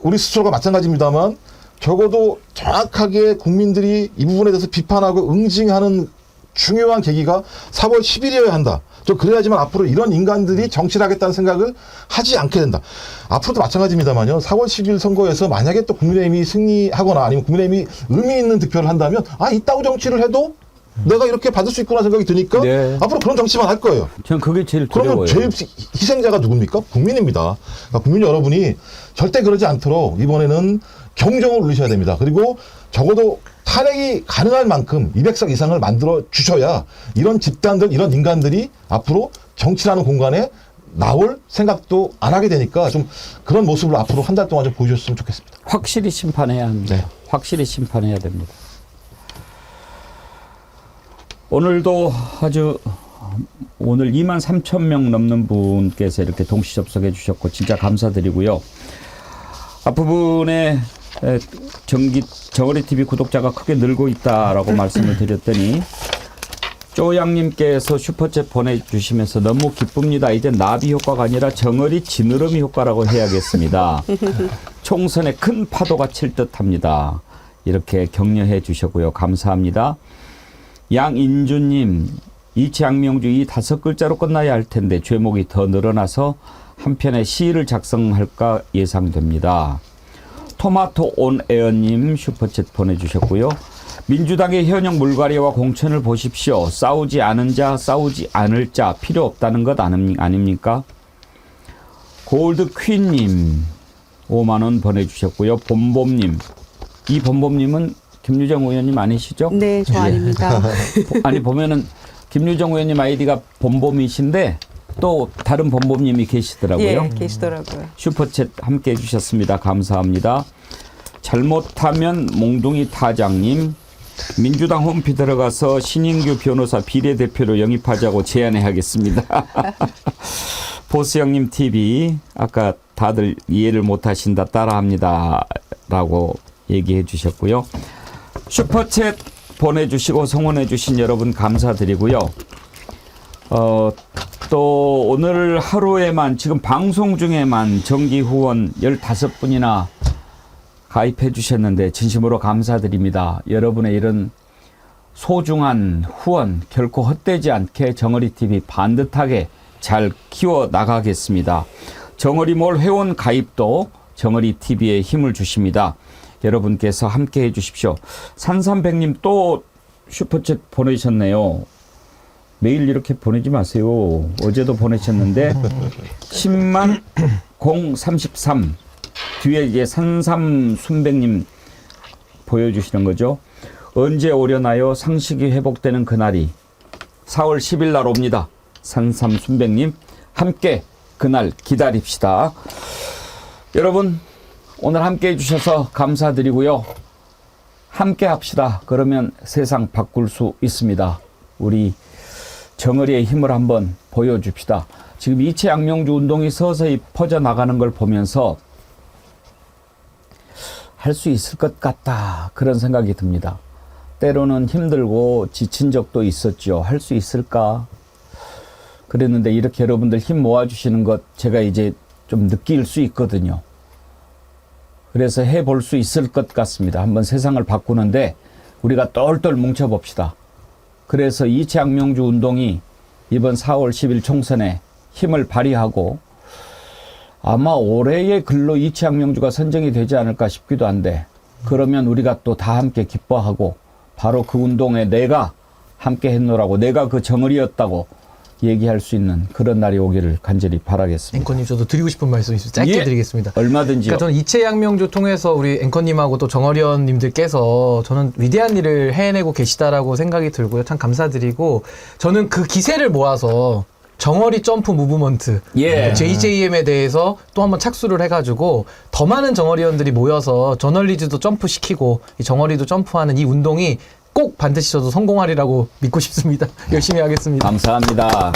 우리 스스로가 마찬가지입니다만 적어도 정확하게 국민들이 이 부분에 대해서 비판하고 응징하는 중요한 계기가 4월 10일이어야 한다. 저 그래야지만 앞으로 이런 인간들이 정치를 하겠다는 생각을 하지 않게 된다. 앞으로도 마찬가지입니다만요. 4월 10일 선거에서 만약에 또 국민의힘이 승리하거나 아니면 국민의힘이 의미 있는 득표를 한다면 이따구 정치를 해도 내가 이렇게 받을 수 있구나 생각이 드니까 네. 앞으로 그런 정치만 할 거예요. 저는 그게 제일 두려워요. 그러면 제일 희생자가 누굽니까? 국민입니다. 그러니까 국민 여러분이 절대 그러지 않도록 이번에는 경종을 울리셔야 됩니다. 그리고 적어도 탄핵이 가능할 만큼 200석 이상을 만들어 주셔야 이런 집단들, 이런 인간들이 앞으로 정치라는 공간에 나올 생각도 안 하게 되니까 좀 그런 모습을 앞으로 한 달 동안 좀 보여주셨으면 좋겠습니다. 확실히 심판해야 합니다. 네. 확실히 심판해야 됩니다. 오늘도 아주 오늘 23,000명 넘는 분께서 이렇게 동시 접속해 주셨고 진짜 감사드리고요. 앞부분에 정어리 TV 구독자가 크게 늘고 있다라고 말씀을 드렸더니 쪼양님께서 슈퍼챗 보내주시면서 너무 기쁩니다. 이제 나비 효과가 아니라 정어리 지느러미 효과라고 해야겠습니다. 총선에 큰 파도가 칠 듯합니다. 이렇게 격려해 주셨고요. 감사합니다. 양인주님, 이치양명주 이 5글자로 끝나야 할 텐데 죄목이 더 늘어나서 한 편의 시를 작성할까 예상됩니다. 토마토 온 에어님 슈퍼챗 보내주셨고요. 민주당의 현역 물갈이와 공천을 보십시오. 싸우지 않은 자, 싸우지 않을 자 필요 없다는 것 아닙니까? 골드 퀸님 5만 원 보내주셨고요. 봄봄님, 이 봄봄님은 김유정 의원님 아니시죠? 네, 저 아닙니다. 아니 보면은 김유정 의원님 아이디가 봄봄이신데 또 다른 봄봄님이 계시더라고요. 예, 계시더라고요. 슈퍼챗 함께 해주셨습니다. 감사합니다. 잘못하면 몽둥이 타장님, 민주당 홈피 들어가서 신인규 변호사 비례대표로 영입하자고 제안해야겠습니다. 보스형님 TV, 아까 다들 이해를 못하신다 따라합니다 라고 얘기해 주셨고요. 슈퍼챗 보내주시고 성원해 주신 여러분 감사드리고요. 또 오늘 하루에만 지금 방송 중에만 정기 후원 15분이나 가입해 주셨는데 진심으로 감사드립니다. 여러분의 이런 소중한 후원 결코 헛되지 않게 정어리TV 반듯하게 잘 키워 나가겠습니다. 정어리몰 회원 가입도 정어리TV에 힘을 주십니다. 여러분께서 함께 해 주십시오. 산삼백님 또 슈퍼챗 보내셨네요. 매일 이렇게 보내지 마세요. 어제도 보내셨는데 10만 033 뒤에 이제 산삼순백님 보여주시는 거죠. 언제 오려나요? 상식이 회복되는 그날이 4월 10일 날 옵니다. 산삼순백님 함께 그날 기다립시다. 여러분 오늘 함께 해주셔서 감사드리고요. 함께 합시다. 그러면 세상 바꿀 수 있습니다. 우리 정어리의 힘을 한번 보여줍시다. 지금 이채 양명주 운동이 서서히 퍼져나가는 걸 보면서 할 수 있을 것 같다. 그런 생각이 듭니다. 때로는 힘들고 지친 적도 있었죠. 할 수 있을까? 그랬는데 이렇게 여러분들 힘 모아주시는 것 제가 이제 좀 느낄 수 있거든요. 그래서 해볼 수 있을 것 같습니다. 한번 세상을 바꾸는데 우리가 똘똘 뭉쳐봅시다. 그래서 이채 양명주 운동이 이번 4월 10일 총선에 힘을 발휘하고 아마 올해의 글로 이채 양명주가 선정이 되지 않을까 싶기도 한데 그러면 우리가 또 다 함께 기뻐하고 바로 그 운동에 내가 함께 했노라고 내가 그 정을이었다고 얘기할 수 있는 그런 날이 오기를 간절히 바라겠습니다. 앵커님 저도 드리고 싶은 말씀 있어요. 짧게 예, 드리겠습니다. 얼마든지요. 그러니까 저는 이채 양명주 통해서 우리 앵커님하고 또 정어리원님들께서 저는 위대한 일을 해내고 계시다라고 생각이 들고요. 참 감사드리고 저는 그 기세를 모아서 정어리 점프 무브먼트 예. JJM에 대해서 또 한번 착수를 해가지고 더 많은 정어리원들이 모여서 저널리즈도 점프시키고 이 정어리도 점프하는 이 운동이 꼭 반드시 저도 성공하리라고 믿고 싶습니다. 열심히 하겠습니다. 감사합니다.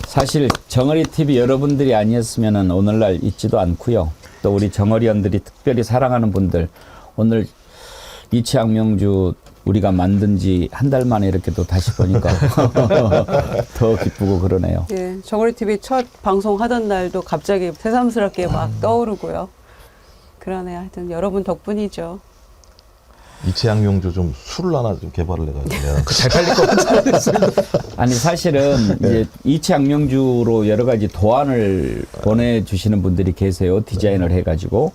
사실 정어리TV 여러분들이 아니었으면 오늘날 있지도 않고요. 또 우리 정어리원들이 특별히 사랑하는 분들 오늘 이채 양명주 우리가 만든 지 한 달 만에 이렇게 또 다시 보니까 더 기쁘고 그러네요. 예, 정어리TV 첫 방송 하던 날도 갑자기 새삼스럽게 막 떠오르고요. 그러네요. 하여튼 여러분 덕분이죠. 이채 양명주 좀 술을 하나 좀 개발을 해가지고 잘 팔릴 것 같아요. 아니 사실은 이제 이채 양명주로 여러 가지 도안을 보내주시는 분들이 계세요. 디자인을 해가지고.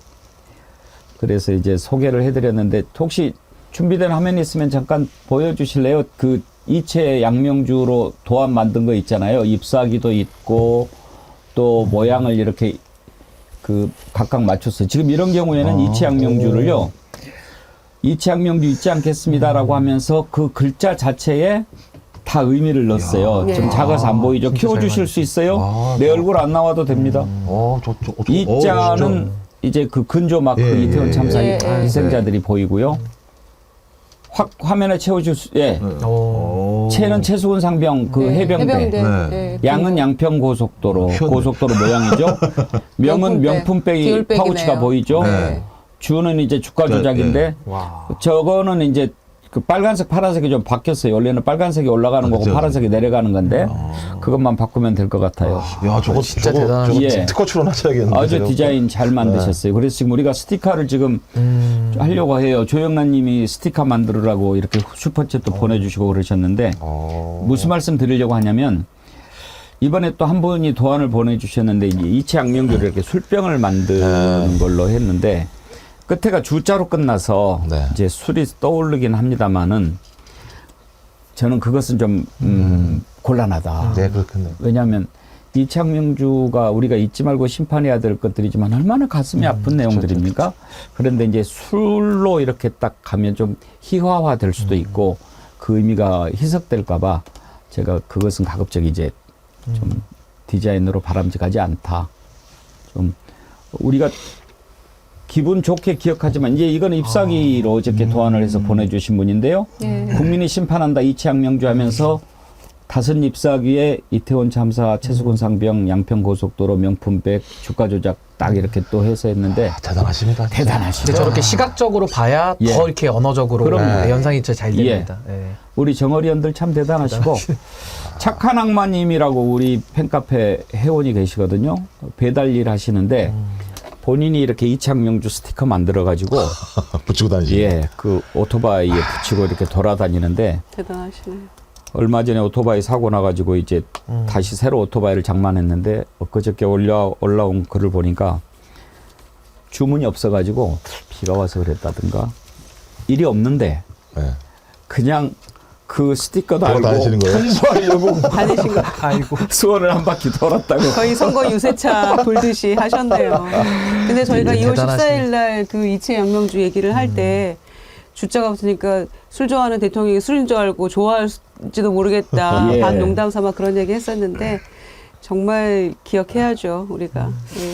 그래서 이제 소개를 해드렸는데 혹시 준비된 화면이 있으면 잠깐 보여주실래요? 그 이채 양명주로 도안 만든 거 있잖아요. 잎사귀도 있고 또 모양을 이렇게 그 각각 맞췄어요. 지금 이런 경우에는 이채 양명주를요. 이채 양명주 있지 않겠습니다라고 하면서 그 글자 자체에 다 의미를 넣었어요. 좀 작아서 안 보이죠? 키워주실 수 있어요? 내 얼굴 안 나와도 됩니다. 이자는 이제 그 근조 마크 이태원 참사 희생자들이 보이고요. 확 화면에 채워줄 수, 채는 최수근 상병 그 해병대. 양은 양평 고속도로 모양이죠. 명은 명품백이 파우치가 보이죠. 주는 이제 주가 조작인데 저거는 이제 그 빨간색 파란색이 좀 바뀌었어요. 원래는 빨간색이 올라가는 거고 파란색이 내려가는 건데 그것만 바꾸면 될 것 같아요. 야 저거 진짜 대단하죠. 특허 출원하셔야겠는데. 아주 디자인 잘 만드셨어요. 그래서 지금 우리가 스티커를 지금 하려고 해요. 조영란님이 스티커 만들으라고 이렇게 슈퍼챗도 보내주시고 그러셨는데 무슨 말씀 드리려고 하냐면 이번에 또 한 분이 도안을 보내주셨는데 이채 양명주를 이렇게 술병을 만드는 걸로 했는데 끝에가 주자로 끝나서 이제 술이 떠오르긴 합니다만은 저는 그것은 좀 곤란하다. 네, 그렇겠네요. 왜냐하면 이채 양명주가 우리가 잊지 말고 심판해야 될 것들이지만 얼마나 가슴이 아픈 내용들입니까? 그런데 이제 술로 이렇게 딱 가면 좀 희화화 될 수도 있고 그 의미가 희석될까봐 제가 그것은 가급적 이제 좀 디자인으로 바람직하지 않다. 좀 우리가 기분 좋게 기억하지만 이제 이건 잎사귀로 어저께 도안을 해서 보내주신 분인데요. 국민이 심판한다 이채 양명주 하면서 다섯 잎사귀에 이태원 참사, 최수근 상병, 양평고속도로 명품백, 주가 조작 딱 이렇게 또 해서 했는데 대단하십니다. 대단하시죠. 근데 저렇게 시각적으로 봐야 예. 더 이렇게 언어적으로 그럼요. 연상이 잘 됩니다. 예. 우리 정어리원들 참 대단하시고 착한 악마님이라고 우리 팬카페 회원이 계시거든요. 배달 일 하시는데 본인이 이렇게 이창명주 스티커 만들어 가지고 붙이고 다니시죠. 예, 그 오토바이에 붙이고 이렇게 돌아다니는데 대단하시네. 얼마 전에 오토바이 사고 나가지고 이제 다시 새로 오토바이를 장만했는데 엊그저께 올라온 글을 보니까 주문이 없어가지고 비가 와서 그랬다든가 일이 없는데 그냥 그 스티커도 알고 다니시는 거예요? 홍보하려고 다니신 거. 아이고. 수원을 한 바퀴 돌았다고. 거의 선거 유세차 돌듯이 하셨네요. 근데 저희가 2월 14일 날 그 이채 양명주 얘기를 할 때 주자가 없으니까 술 좋아하는 대통령이 술인 줄 알고 좋아할지도 모르겠다. 예. 반 농담 삼아 그런 얘기 했었는데 정말 기억해야죠, 우리가. 예.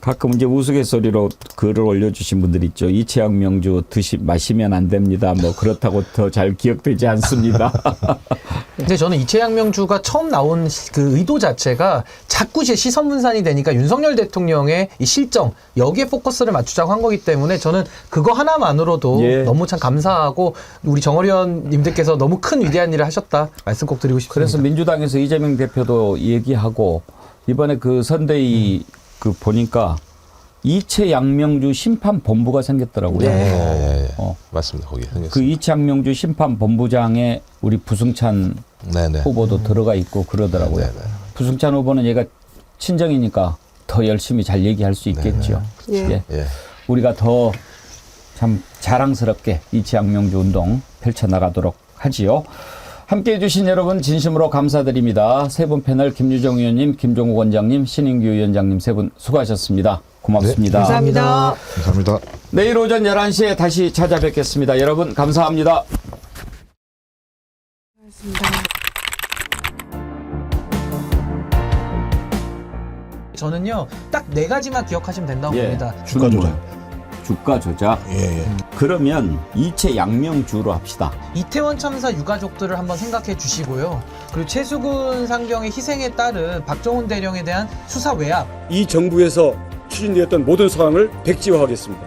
가끔 이제 우스갯소리로 글을 올려주신 분들 있죠. 이채양명주 마시면 안 됩니다. 뭐 그렇다고 더 잘 기억되지 않습니다. 근데 저는 이채양명주가 처음 나온 그 의도 자체가 자꾸 제 시선 분산이 되니까 윤석열 대통령의 이 실정 여기에 포커스를 맞추자고 한 거기 때문에 저는 그거 하나만으로도 예. 너무 참 감사하고 우리 정어리원님들께서 너무 큰 위대한 일을 하셨다 말씀 꼭 드리고 싶습니다. 그래서 민주당에서 이재명 대표도 얘기하고 이번에 그 선대위 그 보니까 이채양명주 심판본부가 생겼더라고요. 예. 맞습니다. 거기 생겼습니다. 그 이채양명주 심판본부장에 우리 부승찬 후보도 들어가 있고 그러더라고요. 부승찬 후보는 얘가 친정이니까 더 열심히 잘 얘기할 수 있겠죠. 예. 예. 우리가 더 참 자랑스럽게 이채양명주 운동 펼쳐나가도록 하지요. 함께해 주신 여러분 진심으로 감사드립니다. 세 분 패널 김유정 의원님, 김종욱 원장님, 신인규 위원장님 세 분 수고하셨습니다. 고맙습니다. 네. 감사합니다. 감사합니다. 내일 오전 11시에 다시 찾아뵙겠습니다. 여러분 감사합니다. 저는요 딱 네 가지만 기억하시면 된다고 봅니다. 주가 조작. 주가 조작. 그러면 이채양명주로 합시다. 이태원 참사 유가족들을 한번 생각해 주시고요. 그리고 최수근 상병의 희생에 따른 박정훈 대령에 대한 수사 외압. 이 정부에서 추진되었던 모든 사항을 백지화하겠습니다.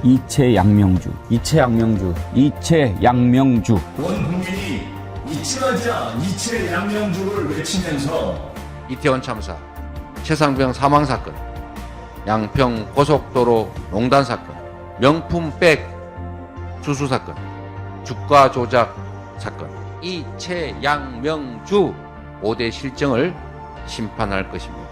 이채양명주. 온 국민이 잊지 말자 이채양명주를 외치면서 이태원 참사, 최상병 사망 사건, 양평 고속도로 농단 사건, 명품백 수수 사건, 주가 조작 사건, 이채양명주 5대 실정을 심판할 것입니다.